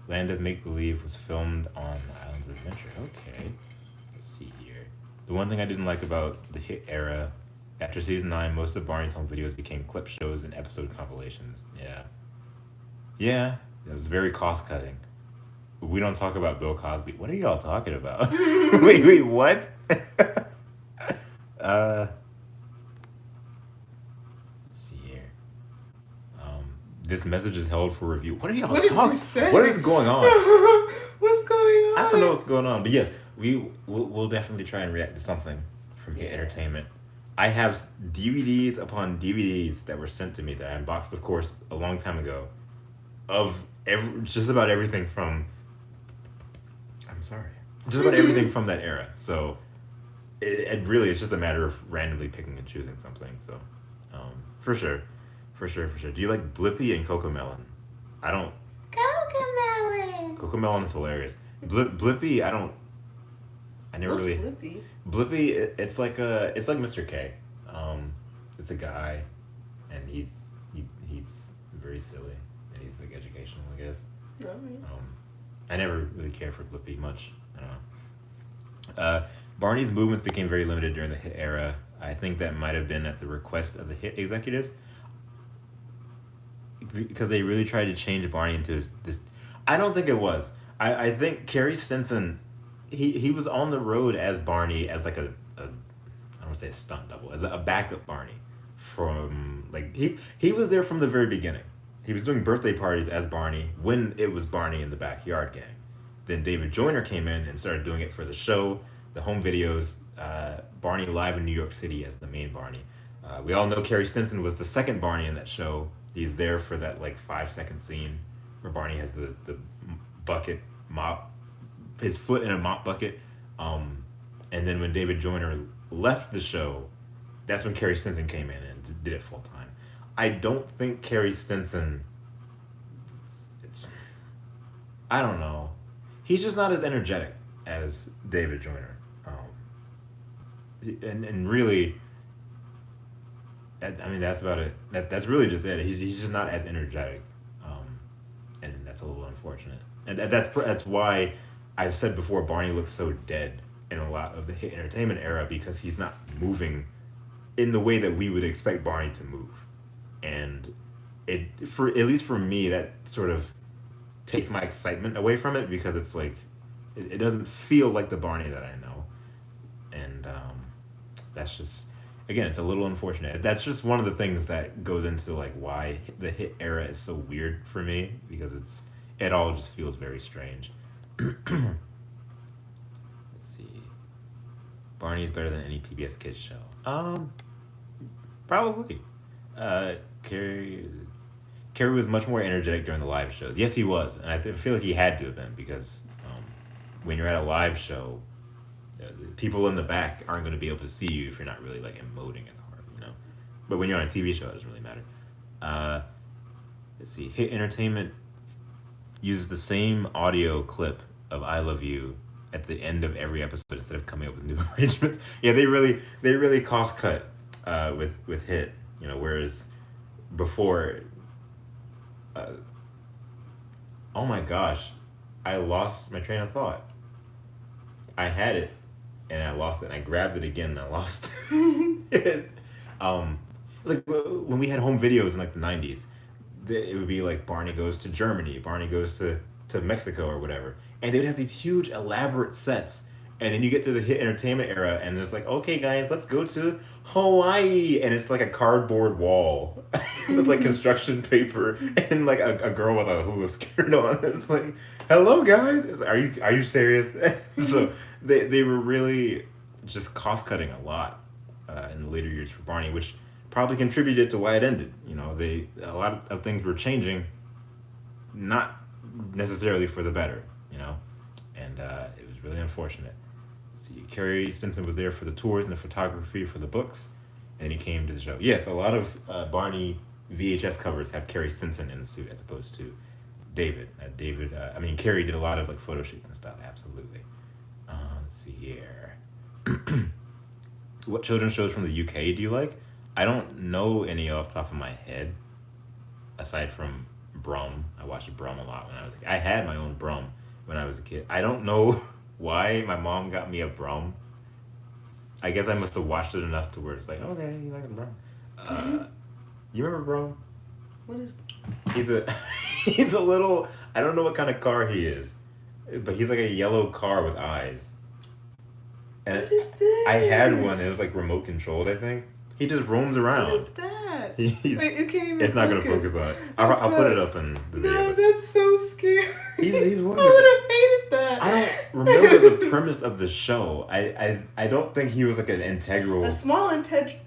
Land of Make Believe was filmed on the Islands of Adventure. Okay, let's see here. The one thing I didn't like about the Hit era, after season 9, most of Barney's home videos became clip shows and episode compilations. Yeah, it was very cost cutting. We don't talk about Bill Cosby. What are y'all talking about? Wait, what? Let's see here. This message is held for review. What are y'all What did talking? you say? What is going on? What's going on? I don't know what's going on, but yes, we'll definitely try and react to something from Hit Entertainment. I have DVDs upon DVDs that were sent to me that I unboxed, of course, a long time ago, of just about everything from. I'm sorry, just about everything from that era. So, it really is just a matter of randomly picking and choosing something. So, for sure. Do you like Blippi and Cocomelon? I don't. Cocomelon. Cocomelon is hilarious. Blippi, I never What's really. Blippi? Blippi, it's like Mr. K. It's a guy, and he's very silly, and he's like educational, I guess. Alright. I never really cared for Blippi much. I don't know. Barney's movements became very limited during the Hit era. I think that might have been at the request of the Hit executives, because they really tried to change Barney into this. I don't think it was. I think Kerry Stinson, he was on the road as Barney, as like I don't want to say a stunt double, as a backup Barney, from like he was there from the very beginning. He was doing birthday parties as Barney when it was Barney and the Backyard Gang. Then David Joyner came in and started doing it for the show, the home videos, Barney live in New York City as the main Barney. We all know Kerry Stinson was the second Barney in that show. He's there for that like 5-second scene where Barney has the bucket mop, his foot in a mop bucket. And then when David Joyner left the show, that's when Kerry Stinson came in and did it full time. I don't think Kerry Stinson. I don't know. He's just not as energetic as David Joyner. And really, I mean, that's about it. That's really just it. He's just not as energetic, and that's a little unfortunate. And that's why I've said before, Barney looks so dead in a lot of the Hit Entertainment era, because he's not moving in the way that we would expect Barney to move. And for at least for me, that sort of takes my excitement away from it, because it's like it doesn't feel like the Barney that I know. And that's just, again, it's a little unfortunate. That's just one of the things that goes into like why the Hit era is so weird for me, because it all just feels very strange. Let's see. Barney is better than any PBS Kids show. Probably. Kerry was much more energetic during the live shows. Yes, he was, and I feel like he had to have been, because when you're at a live show, people in the back aren't going to be able to see you if you're not really like emoting as hard, you know. But when you're on a TV show, it doesn't really matter. Let's see. Hit Entertainment uses the same audio clip of "I Love You" at the end of every episode instead of coming up with new arrangements. Yeah, they really cost cut with Hit, you know. Whereas before, oh my gosh, I lost my train of thought. I had it, and I lost it, and I grabbed it again, and I lost it. Like when we had home videos in like the 90s, it would be like Barney goes to Germany, Barney goes to Mexico or whatever, and they would have these huge elaborate sets, And then you get to the hit entertainment era, and there's like, okay, guys, let's go to Hawaii, and it's like a cardboard wall with like construction paper and like a girl with a hula skirt on. It's like, hello, guys. It's like, are you serious? So they were really just cost cutting a lot in the later years for Barney, which probably contributed to why it ended. You know, a lot of things were changing, not necessarily for the better. You know, and it was really unfortunate. See, Kerry Stinson was there for the tours and the photography for the books, and he came to the show. Yes, a lot of Barney VHS covers have Kerry Stinson in the suit as opposed to David. Kerry did a lot of like photo shoots and stuff. Absolutely. Let's see here. What children's shows from the UK do you like? I don't know any off the top of my head, aside from Brum. I watched Brum a lot when I was a kid. I had my own Brum when I was a kid. I don't know why my mom got me a Brum. I guess I must have watched it enough to where it's like, okay, you like a Brum. You remember Brum? What is? He's a little, I don't know what kind of car he is, but he's like a yellow car with eyes. And What is this? I had one. It was like remote controlled, I think. He just roams around. What is that? Wait, it can't even. It's not gonna focus on it. I'll put it up in the video. No, that's so scary. He's I wonderful. would have hated that. I don't remember the premise of the show. I don't think he was like an integral. A small intelligent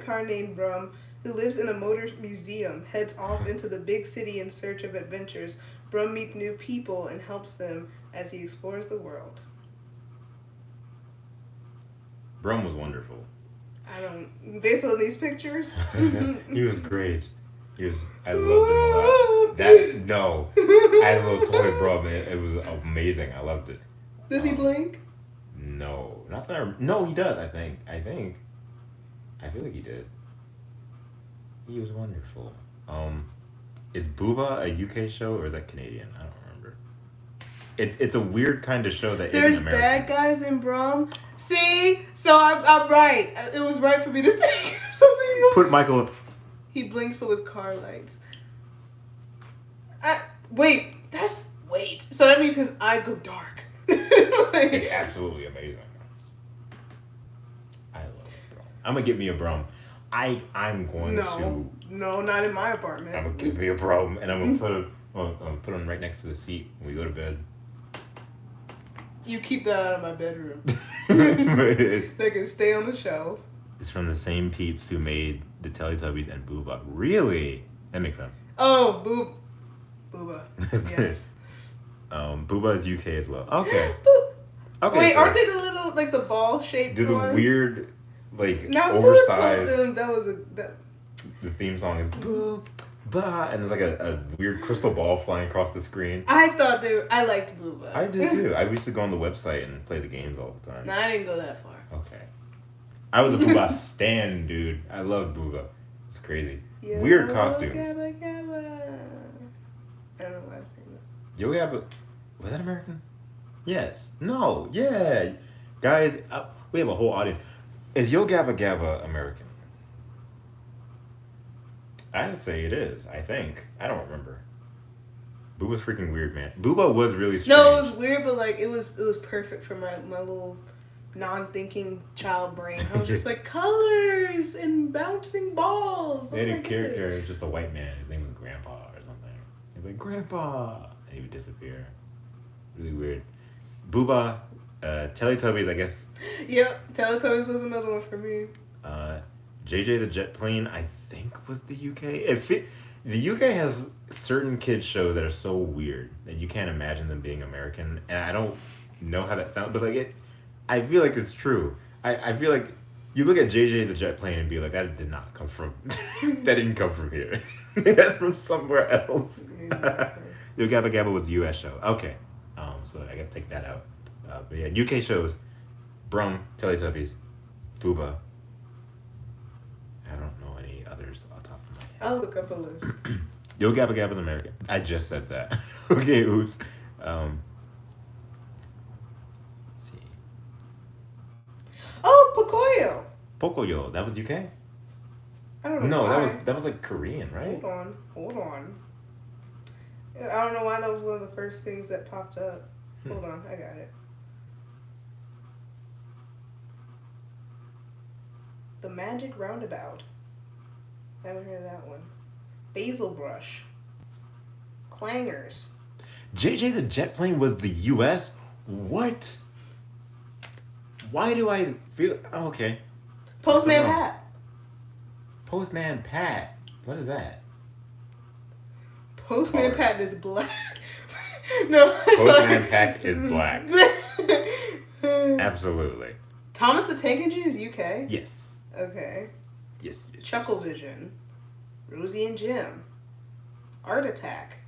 car named Brum, who lives in a motor museum, heads off into the big city in search of adventures. Brum meets new people and helps them as he explores the world. Brum was wonderful. Based on these pictures. He was great. I loved him a lot. I loved Toy Brum. It was amazing. I loved it. Does he blink? No, not that. No, he does. I think. I feel like he did. He was wonderful. Is Booba a UK show or is that Canadian? I don't remember. It's a weird kind of show that There's isn't American. bad guys in Brum. See, so I'm right. It was right for me to think something wrong. Put Michael up. He blinks, but with car lights. Wait. So that means his eyes go dark. It's absolutely amazing. I love Brum. I'm gonna get me a Brum. I'm going to. No, not in my apartment. I'm gonna give me a Brum, and I'm gonna put him right next to the seat when we go to bed. You keep that out of my bedroom. They can stay on the shelf. It's from the same peeps who made the Teletubbies and Booba. Really? That makes sense. Oh, Booba. Yes. Booba is UK as well. Okay. Okay. Wait, so aren't they the little, like the ball shaped do the ones? weird, like Now, oversized. who told them that was The theme song is Boo Ba, and there's like a weird crystal ball flying across the screen. I thought I liked Booba. I did too. I used to go on the website and play the games all the time. No, I didn't go that far. Okay. I was a Booba stan, dude. I loved Booba. It's crazy. Yo, Weird costumes. Gabba, gabba. I don't know why I'm saying that. Yo Gabba, was that American? Yes. No. Yeah. Guys, we have a whole audience. Is Yo Gabba Gabba American? I'd say it is. I think. I don't remember. Booba's freaking weird, man. Booba was really strange. No, it was weird, but like it was perfect for my little non-thinking child brain. I was just like colors and bouncing balls. They had a character. It was just a white man. His name was Grandpa or something. He'd be like, Grandpa, and he would disappear. Really weird. Booba, Teletubbies, I guess. Yep, Teletubbies was another one for me. JJ the Jet Plane, I think, was the UK. The UK has certain kids shows that are so weird that you can't imagine them being American, and I don't know how that sounds, but like I feel like it's true. I feel like you look at JJ the Jet Plane and be like, that did not come from, that didn't come from here. That's from somewhere else. Yo Gabba Gabba was a US show. Okay, so I guess take that out. But yeah, UK shows, Brum, Teletubbies, Booba. I don't know any others on top of my head. I'll look up a list. Yo Gabba Gabba's American. I just said that. Okay, oops. Let's see. Oh, Pocoyo. Pocoyo, that was UK? I don't know. No, why. that was like Korean, right? Hold on. I don't know why that was one of the first things that popped up. Hold on, I got it. The Magic Roundabout. I haven't heard of that one. Basil Brush. Clangers. JJ the Jet Plane was the U.S.? What? Why do I feel... Oh, okay. Postman Oh. Pat. Postman Pat. What is that? Postman Taurus. Pat is black. No, Postman Pat is black. Absolutely. Thomas the Tank Engine is UK? Yes. Okay. Yes. yes. Chucklevision. Rosie and Jim. Art Attack.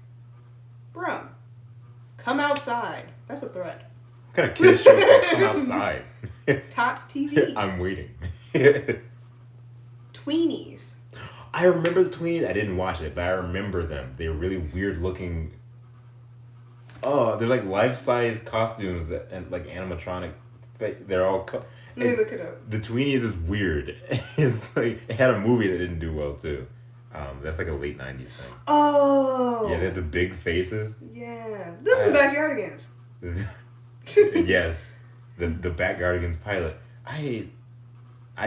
Brum. Come Outside. That's a threat. What kind of kid show called Come Outside? Tots TV. I'm waiting. Tweenies. I remember the Tweenies. I didn't watch it, but I remember them. They were really weird looking. Oh, they're like life-size costumes that, and like animatronic. They're all. Let me look it up. The Tweenies is weird. It's like it had a movie that didn't do well too. That's like a late '90s thing. Oh. Yeah, they had the big faces. Yeah. This is the Backyardigans. Yes, the Backyardigans pilot. I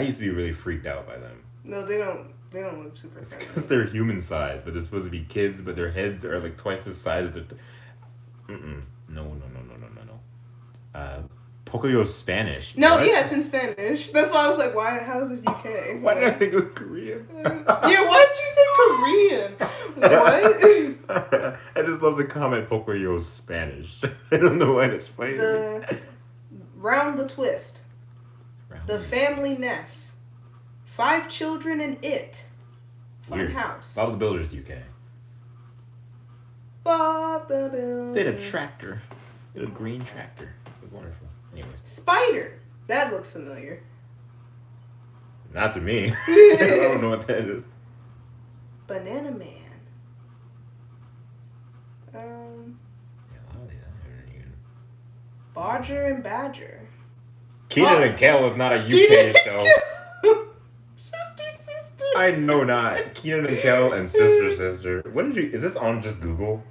used to be really freaked out by them. No, they don't. They don't look super Because friendly. they're human size, but they're supposed to be kids, but their heads are like twice the size of the. No. Pocoyo's Spanish. No, What? yeah, it's in Spanish. That's why I was like, why? How is this UK? Why did I think it was Korean? Yeah, why'd you say Korean? What? I just love the comment Pocoyo's Spanish. I don't know why that's funny. The Round the Twist. The Family Nest. 5 Children and It. Fun Weird. House. Bob the Builder's UK. Bob the Builder. They had a tractor. They had a green tractor. It was wonderful. Anyways. Spider. That looks familiar. Not to me. I don't know what that is. Banana Man. Yeah, a lot of these I haven't even- Bodger and Badger. Keenan and Kel is not a UK show. Sister. I know not. Keenan and Kel and Sister. What did you... Is this on just Google?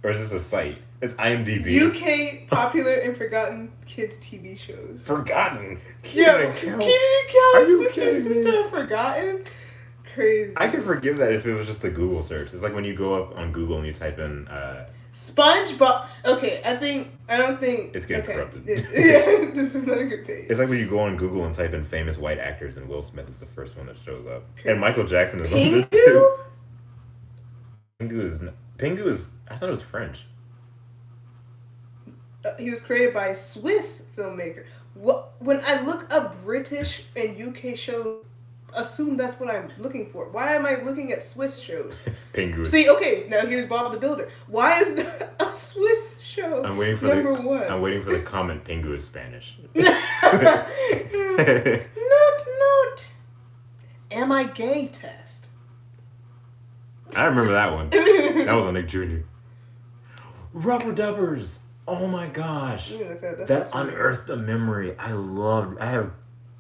Or is this a site? It's IMDb. UK popular and forgotten kids TV shows. Forgotten. Yo, Keenan and Kel. Kel Are and you Sister kidding me? are forgotten? Crazy. I can forgive that if it was just the Google search. It's like when you go up on Google and you type in... SpongeBob. Okay, I don't think It's getting corrupted. Yeah, this is not a good page. It's like when you go on Google and type in famous white actors and Will Smith is the first one that shows up. And Michael Jackson is on there too. Pingu is... I thought it was French. He was created by a Swiss filmmaker. When I look up British and UK shows, assume that's what I'm looking for. Why am I looking at Swiss shows? Pingu. See, okay, now here's Bob the Builder. Why is there a Swiss show? I'm waiting for number the... one. I'm waiting for the comment Pingu is Spanish. Not. Am I gay test? I remember that one. That was on Nick Jr. Rubber Dubbers. Oh my gosh. Let me look at That unearthed a memory. I have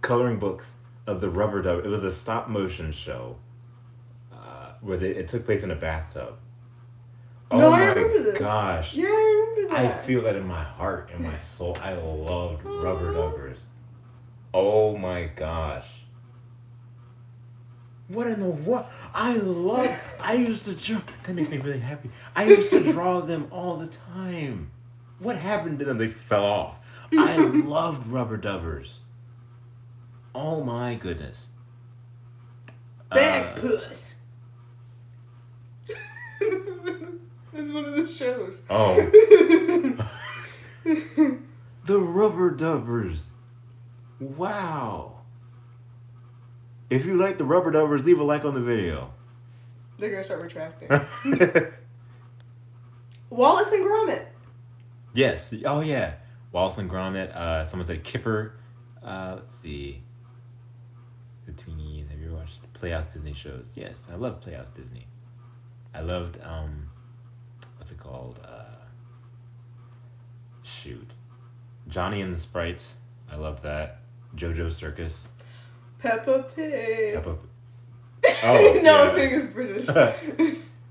coloring books of the Rubber Dubber. It was a stop motion show where it took place in a bathtub. No, Oh I my remember this. gosh. Yeah, I remember I that. feel that in my heart, in my soul. I loved Rubber Dubbers. Oh my gosh. What in the what? I used to draw. That makes me really happy. I used to draw them all the time. What happened to them? They fell off. I loved Rubber Dubbers. Oh my goodness. Bag Puss. That's one of the shows. Oh. The Rubber Dubbers. Wow. If you like the Rubber Dubbers, leave a like on the video. They're gonna start retracting. Wallace and Gromit. Yes. Oh, yeah. Wallace and Gromit. Someone said Kipper. Let's see. The Tweenies. Have you ever watched the Playhouse Disney shows? Yes, I love Playhouse Disney. I loved, what's it called? Shoot. Johnny and the Sprites. I love that. JoJo's Circus. Peppa Pig. Peppa. Oh, No, yeah. Pig is British.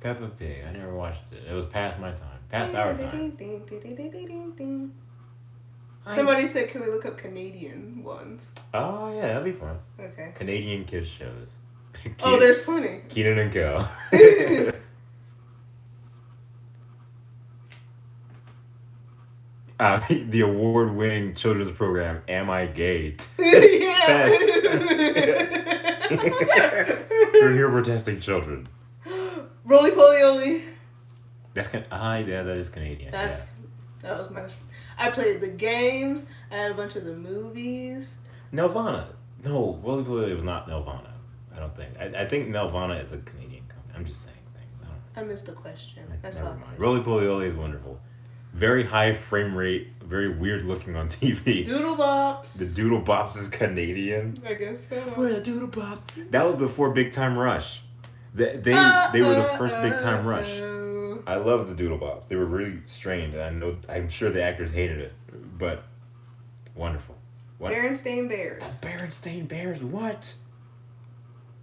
Peppa Pig. I never watched it. It was past my time. Past our time. Somebody said, can we look up Canadian ones? Oh yeah, that'd be fun. Okay. Canadian kids shows. Oh, there's plenty. Keenan and Kel. The award-winning children's program, Am I Gay? Test. We're here protesting children. Roly Poly Oly. That's yeah, that is Canadian. That was my. I played the games. I had a bunch of the movies. Nelvana. No, Roly Poly was not Nelvana. I don't think. I think Nelvana is a Canadian company. I'm just saying things. I missed the question. Never mind. Roly Poly Oly is wonderful. Very high frame rate, very weird looking on TV. Doodle Bops. The Doodle Bops is Canadian. I guess so. Where are the Doodle Bops? That was before Big Time Rush. They were the first Big Time Rush. I love the Doodle Bops. They were really strange. I'm sure the actors hated it, but wonderful. What? Berenstain Bears. The Berenstain Bears. What?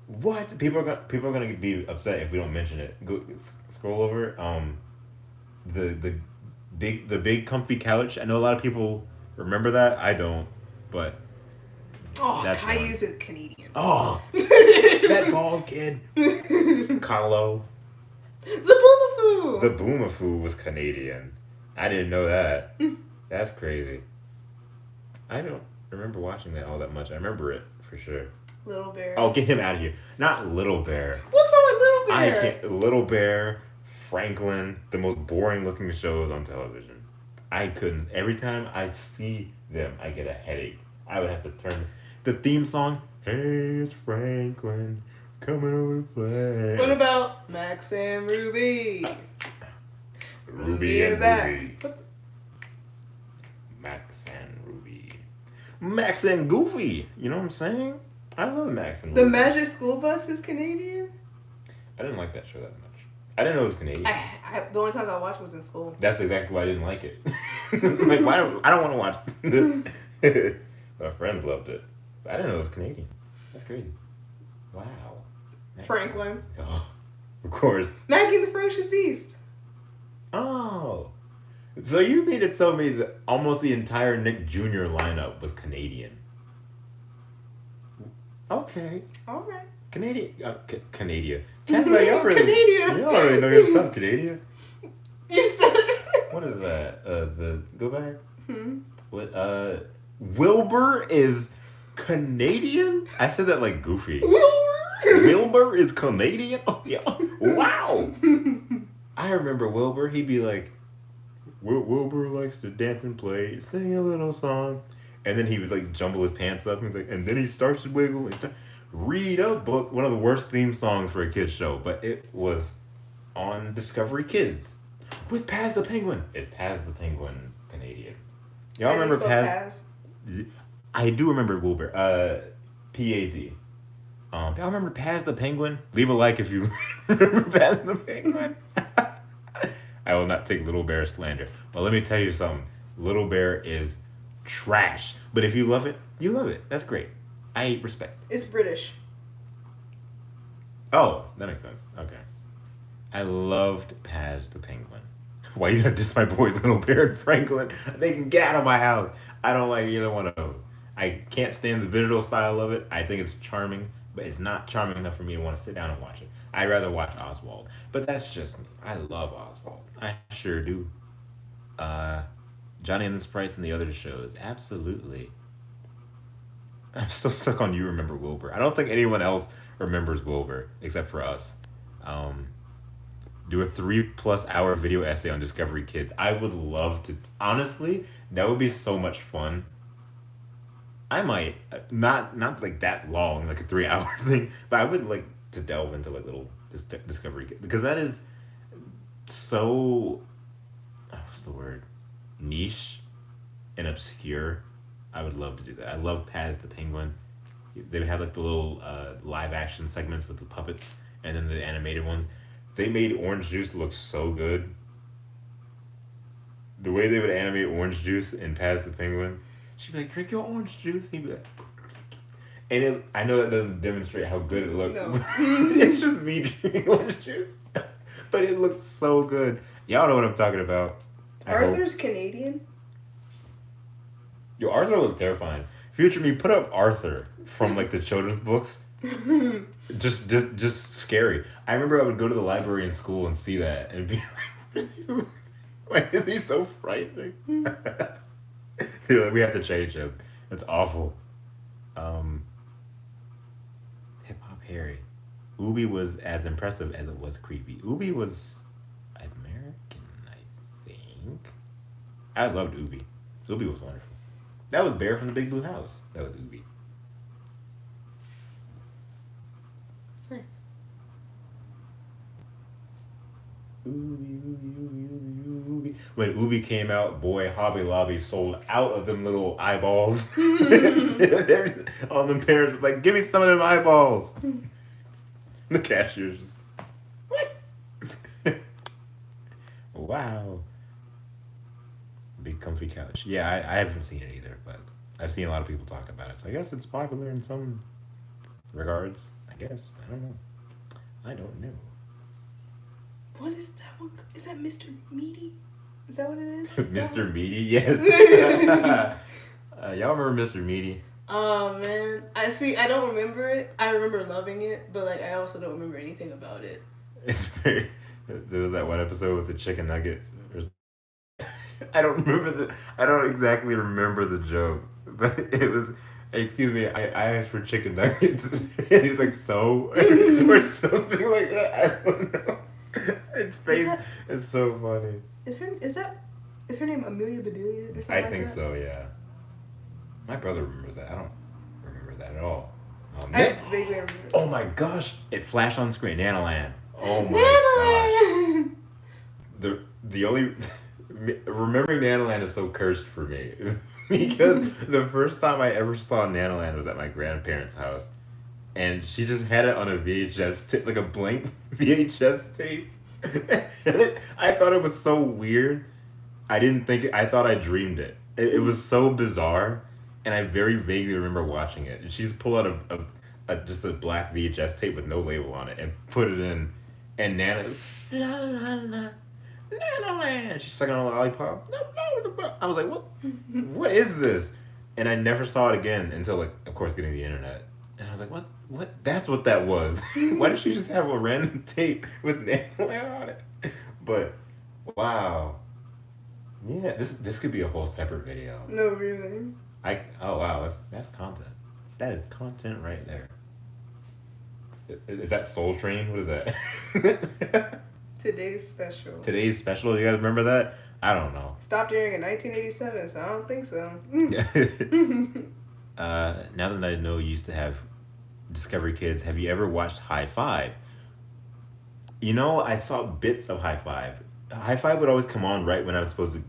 What? People are gonna be upset if we don't mention it. Go scroll over. The big comfy couch. I know a lot of people remember that. I don't, but that's Caillou's is Canadian. Oh, that bald kid. Kahlo. Zaboomafoo was Canadian. I didn't know that. That's crazy. I don't remember watching that all that much. I remember it for sure. Little Bear. Oh, get him out of here. Not Little Bear. What's wrong with Little Bear? I can't. Little Bear, Franklin, the most boring looking shows on television. I couldn't. Every time I see them, I get a headache. I would have to turn the theme song. Hey, it's Franklin coming over to play. What about Max and Ruby? Ruby and Max. Max and Ruby. Max and Goofy. You know what I'm saying? I love Max and Ruby. The Magic School Bus is Canadian? I didn't like that show that much. I didn't know it was Canadian. The only times I watched was in school. That's exactly why I didn't like it. Like, I don't want to watch this. My friends loved it. But I didn't know it was Canadian. That's crazy. Wow. Franklin. Oh, of course. Maggie and the Ferocious Beast. Oh. So you mean to tell me that almost the entire Nick Jr. lineup was Canadian? Okay. All right. Canadian. Canadian. Y'all really, Canadian. Y'all already know your stuff, Canadian. You said What is that? Go back. What? Wilbur is Canadian? I said that like goofy. Wilbur is Canadian? Oh, yeah. Wow. I remember Wilbur. He'd be like, Wilbur likes to dance and play, sing a little song. And then he would like jumble his pants up and then he starts to wiggle and read a book. One of the worst theme songs for a kid's show, but it was on Discovery Kids with Paz the Penguin. Is Paz the Penguin Canadian? Y'all remember Paz? I do remember Wilbur. P-A-Z. Y'all remember Paz the Penguin? Leave a like if you remember Paz the Penguin. I will not take Little Bear slander. But let me tell you something. Little Bear is trash. But if you love it, you love it. That's great. I respect it. It's British. Oh, that makes sense. Okay. I loved Paz the Penguin. Why you gotta diss my boys Little Bear and Franklin? They can get out of my house. I don't like either one of them. I can't stand the visual style of it. I think it's charming, but it's not charming enough for me to want to sit down and watch it. I'd rather watch Oswald. But that's just me. I love Oswald. I sure do. Johnny and the Sprites and the other shows. Absolutely. I'm still stuck on You Remember Wilbur. I don't think anyone else remembers Wilbur except for us. Do a 3+ hour video essay on Discovery Kids. I would love to. Honestly, that would be so much fun. I might not like that long, like a 3-hour thing, but I would like to delve into like little Discovery Kids because that is so. What's the word? Niche and obscure. I would love to do that. I love Paz the Penguin. They would have like the little live action segments with the puppets and then the animated ones. They made Orange Juice look so good. The way they would animate Orange Juice in Paz the Penguin, she'd be like, drink your orange juice. He'd be like, and I know that doesn't demonstrate how good it looked. No. It's just me drinking orange juice. But it looked so good. Y'all know what I'm talking about. Arthur's Canadian? Yo, Arthur looked terrifying. Future me, put up Arthur from like the children's books. Just scary. I remember I would go to the library in school and see that and be like, why is he so frightening? They're like, we have to change him. It's awful. Hip Hop Harry. Ubi was as impressive as it was creepy. Ubi was American, I think. I loved Ubi. Ubi was wonderful. That was Bear from the Big Blue House. That was Ubi. Nice. Ubi. When Ubi came out, boy, Hobby Lobby sold out of them little eyeballs. All them parents was like, give me some of them eyeballs. The cashiers. What? Wow. Big comfy couch. Yeah, I haven't seen it either, but I've seen a lot of people talk about it. So I guess it's popular in some regards. I guess. I don't know. What is that one? Is that Mr. Meaty? Is that what it is? Mr. Meaty, yes. Y'all remember Mr. Meaty? Oh man, I don't remember it. I remember loving it, but like I also don't remember anything about it. It's very. There was that one episode with the chicken nuggets. I don't exactly remember the joke, but it was. Excuse me, I asked for chicken nuggets, and he's like, so, or something like that. I don't know. His face is so funny. Is her name Amelia Bedelia or something? I think so, yeah. My brother remembers that. I don't remember that at all. I vaguely remember. Oh my gosh! It flashed on screen. Nanoland. Oh my gosh. The only remembering Nanoland is so cursed for me because the first time I ever saw Nanoland was at my grandparents' house, and she just had it on a VHS tape, like a blank VHS tape. I thought it was so weird. I thought I dreamed it. It was so bizarre, and I very vaguely remember watching it. And she's pulled out just a black VHS tape with no label on it and put it in, and Nanoland. She's sucking on a lollipop. I was like, what is this? And I never saw it again until, like, of course, getting the internet. And I was like, what? That's what that was. Why did she just have a random tape with Nanoland on it? But, wow. Yeah, this could be a whole separate video. No, really. Oh, wow, that's content. That is content right there. Is that Soul Train? What is that? Today's special. Today's special? You guys remember that? I don't know. Stopped airing in 1987, so I don't think so. Now that I know you used to have Discovery Kids, have you ever watched High Five? You know, I saw bits of High Five. High Five would always come on right when I was supposed to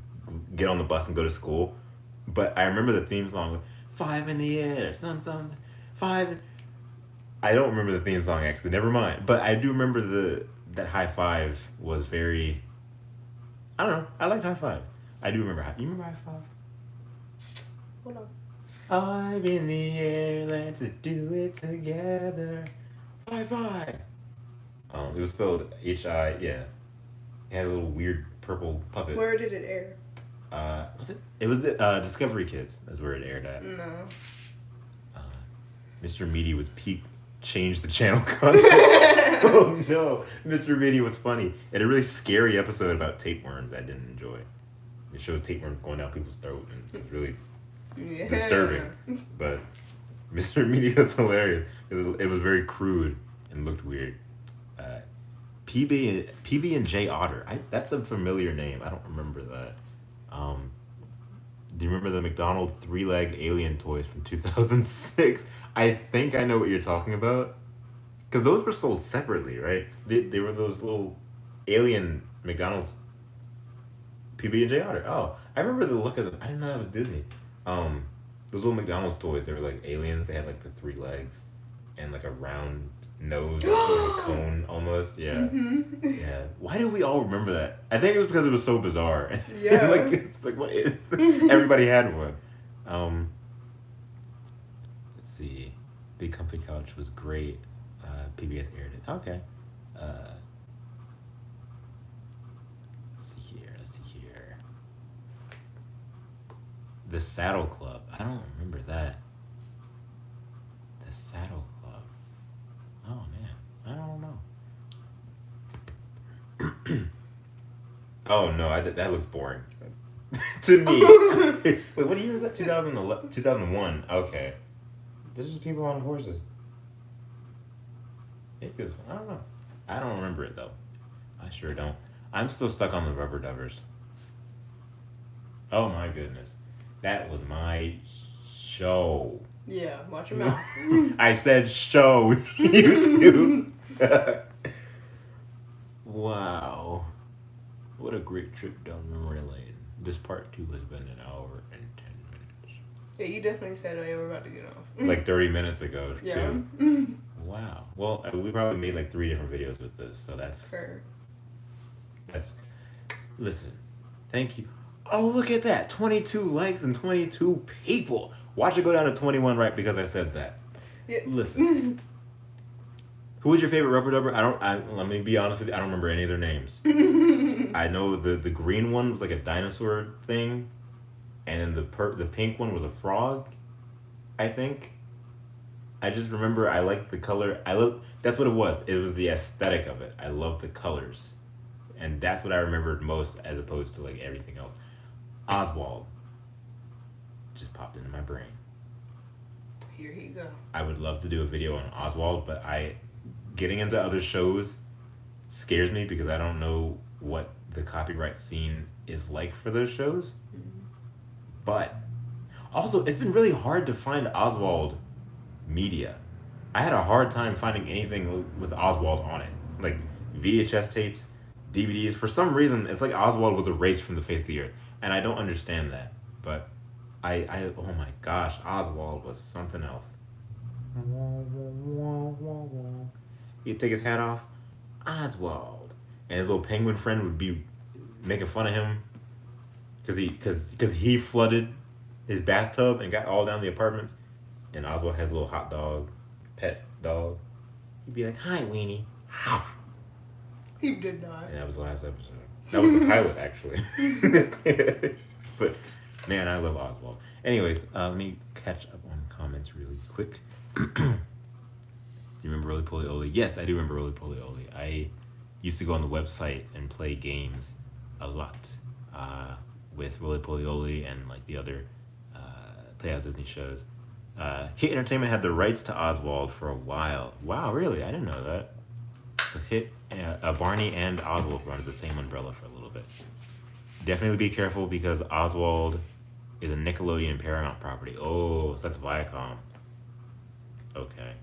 get on the bus and go to school. But I remember the theme song, like, 5 in the air, some, 5. I don't remember the theme song, actually. Never mind. But I do remember that High Five was very... I don't know. I liked High Five. I do remember. You remember High Five? Hold on. 5 in the air, let's do it together. High Five. It was spelled H-I, yeah. It had a little weird purple puppet. Where did it air? Was it? It was the Discovery Kids. That's where it aired at. No. Mr. Meaty was peak. Changed the channel content. Oh no, Mr. Meaty was funny. It had a really scary episode about tapeworms I didn't enjoy. It showed tapeworms going down people's throat, and it was really disturbing. But Mr. Meaty was hilarious. It was very crude and looked weird. PB and J Otter. That's a familiar name. I don't remember that. Do you remember the McDonald's 3-leg alien toys from 2006? I think I know what you're talking about. Because those were sold separately, right? They were those little alien McDonald's PB and J Otter. Oh, I remember the look of them. I didn't know that was Disney. Those little McDonald's toys, they were like aliens. They had like the 3 legs and like a round nose, like a cone almost. Yeah. Mm-hmm. Yeah. Why do we all remember that? I think it was because it was so bizarre. Yeah. It's like, what is... Everybody had one. Let's see. Big Comfy Couch was great. PBS aired it. Okay. Let's see here. The Saddle Club. I don't remember that. The Saddle Club. Oh man, I don't know. Oh no, that looks boring. To me. Wait, what year was that? 2011, 2001. Okay. This is people on horses. It feels fun. I don't know. I don't remember it though. I sure don't. I'm still stuck on the rubber dubbers. Oh my goodness. That was my show. Yeah, watch your mouth. I said show. YouTube. Wow. What a great trip down memory lane. This part 2 has been an hour and 10 minutes. Yeah, you definitely said, oh, yeah, we're about to get off. Like 30 minutes ago, Yeah. too. Wow. Well, we probably made like 3 different videos with this, so that's... Sure. That's... Listen. Thank you. Oh, look at that. 22 likes and 22 people. Watch it go down to 21 right because I said that. Yeah. Listen. Who was your favorite rubber dubber? Let me be honest with you. I don't remember any of their names. I know the green one was like a dinosaur thing, and then the pink one was a frog, I think. I just remember I liked the color. That's what it was. It was the aesthetic of it. I loved the colors, and that's what I remembered most, as opposed to like everything else. Oswald just popped into my brain. Here he go. I would love to do a video on Oswald, but getting into other shows scares me because I don't know what the copyright scene is like for those shows. Mm-hmm. But also, it's been really hard to find Oswald media. I had a hard time finding anything with Oswald on it. Like VHS tapes, DVDs. For some reason, it's like Oswald was erased from the face of the earth. And I don't understand that. But oh my gosh, Oswald was something else. He'd take his hat off. Oswald. And his little penguin friend would be making fun of him because he flooded his bathtub and got all down the apartments. And Oswald has a little hot dog, pet dog. He'd be like, "Hi, Weenie." He did not. And that was the last episode. That was the pilot, actually. But man, I love Oswald. Anyways, let me catch up on comments really quick. Do you remember Roly Poly Oly? Yes, I do remember Roly Poly Oly. I used to go on the website and play games a lot with Roly Poly Oly and like the other Playhouse Disney shows. Hit Entertainment had the rights to Oswald for a while. Wow, really? I didn't know that. So Hit, Barney and Oswald were under the same umbrella for a little bit. Definitely be careful because Oswald is a Nickelodeon Paramount property. Oh, so that's Viacom. Okay.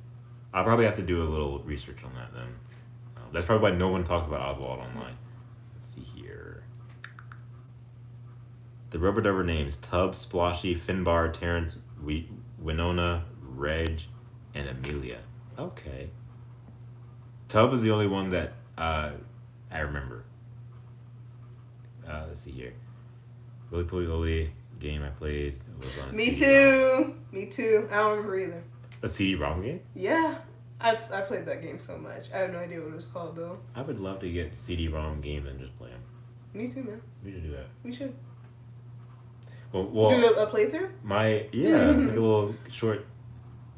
I'll probably have to do a little research on that then. That's probably why no one talks about Oswald online. Let's see here. The rubber dubber names: Tub, Sploshy, Finbar, Terrence, Winona, Reg, and Amelia. Okay. Tub is the only one that I remember. Let's see here. Roly Poly Oly game I played was on Me too. Me too. I don't remember either. A CD-ROM game? Yeah. I played that game so much. I have no idea what it was called though. I would love to get CD-ROM games and just play them. Me too, man. We should do that. We should. Well, do a playthrough? like a little short,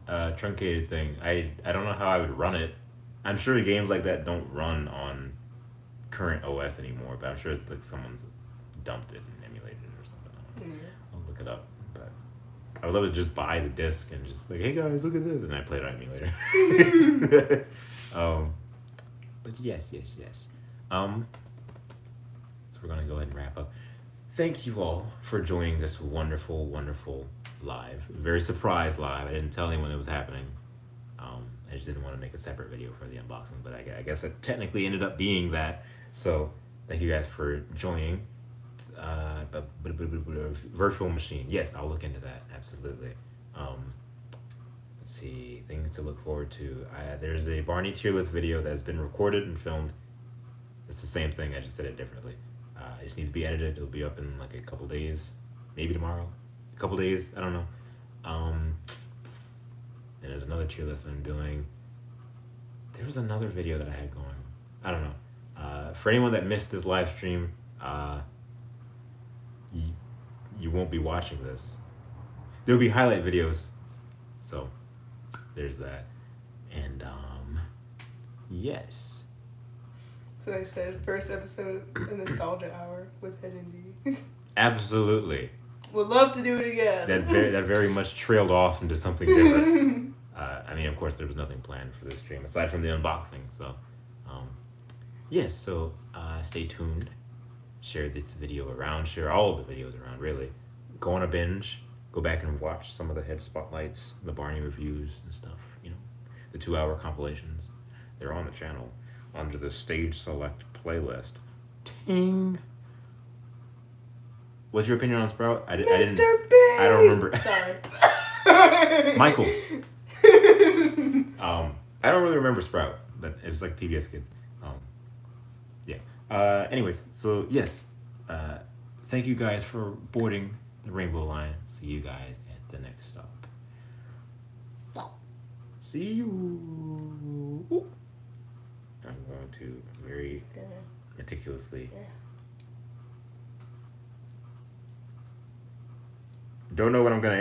truncated thing. I don't know how I would run it. I'm sure games like that don't run on current OS anymore, but I'm sure it's like someone's dumped it and emulated it or something. I don't know. Yeah. I'll look it up. But I would love to just buy the disc and just like, hey guys, look at this, and I play it on emulator. But yes. So we're gonna go ahead and wrap up. Thank you all for joining this wonderful, wonderful live. Very surprise live. I didn't tell anyone it was happening. I just didn't want to make a separate video for the unboxing, but I guess it technically ended up being that. So thank you guys for joining. Virtual machine. Yes, I'll look into that. Absolutely. Let's see. Things to look forward to. There's a Barney tier list video that's been recorded and filmed. It's the same thing. I just said it differently. It just needs to be edited. It'll be up in like a couple days. Maybe tomorrow. A couple days. I don't know. And there's another tier list I'm doing. There was another video that I had going. I don't know. For anyone that missed this live stream, you won't be watching this. there'll be highlight videos. So there's that. And yes. So I said first episode, a nostalgia hour with Hedge and D. Absolutely. Would love to do it again. That very much trailed off into something different. I mean, of course, there was nothing planned for this stream aside from the unboxing. So, yes. So stay tuned. Share this video around. Share all of the videos around. Really, go on a binge. Go back and watch some of the Hedge spotlights, the Barney reviews and stuff. You know, the 2-hour compilations. They're on the channel under the Stage Select playlist. Ting. What's your opinion on Sprout? I didn't. Beast! I don't remember. Sorry. Michael. I don't really remember Sprout, but it was like PBS Kids. Yeah. Anyways, so yes. Thank you guys for boarding the Rainbow Line. See you guys at the next stop. See you. I'm going to very meticulously. Don't know what I'm gonna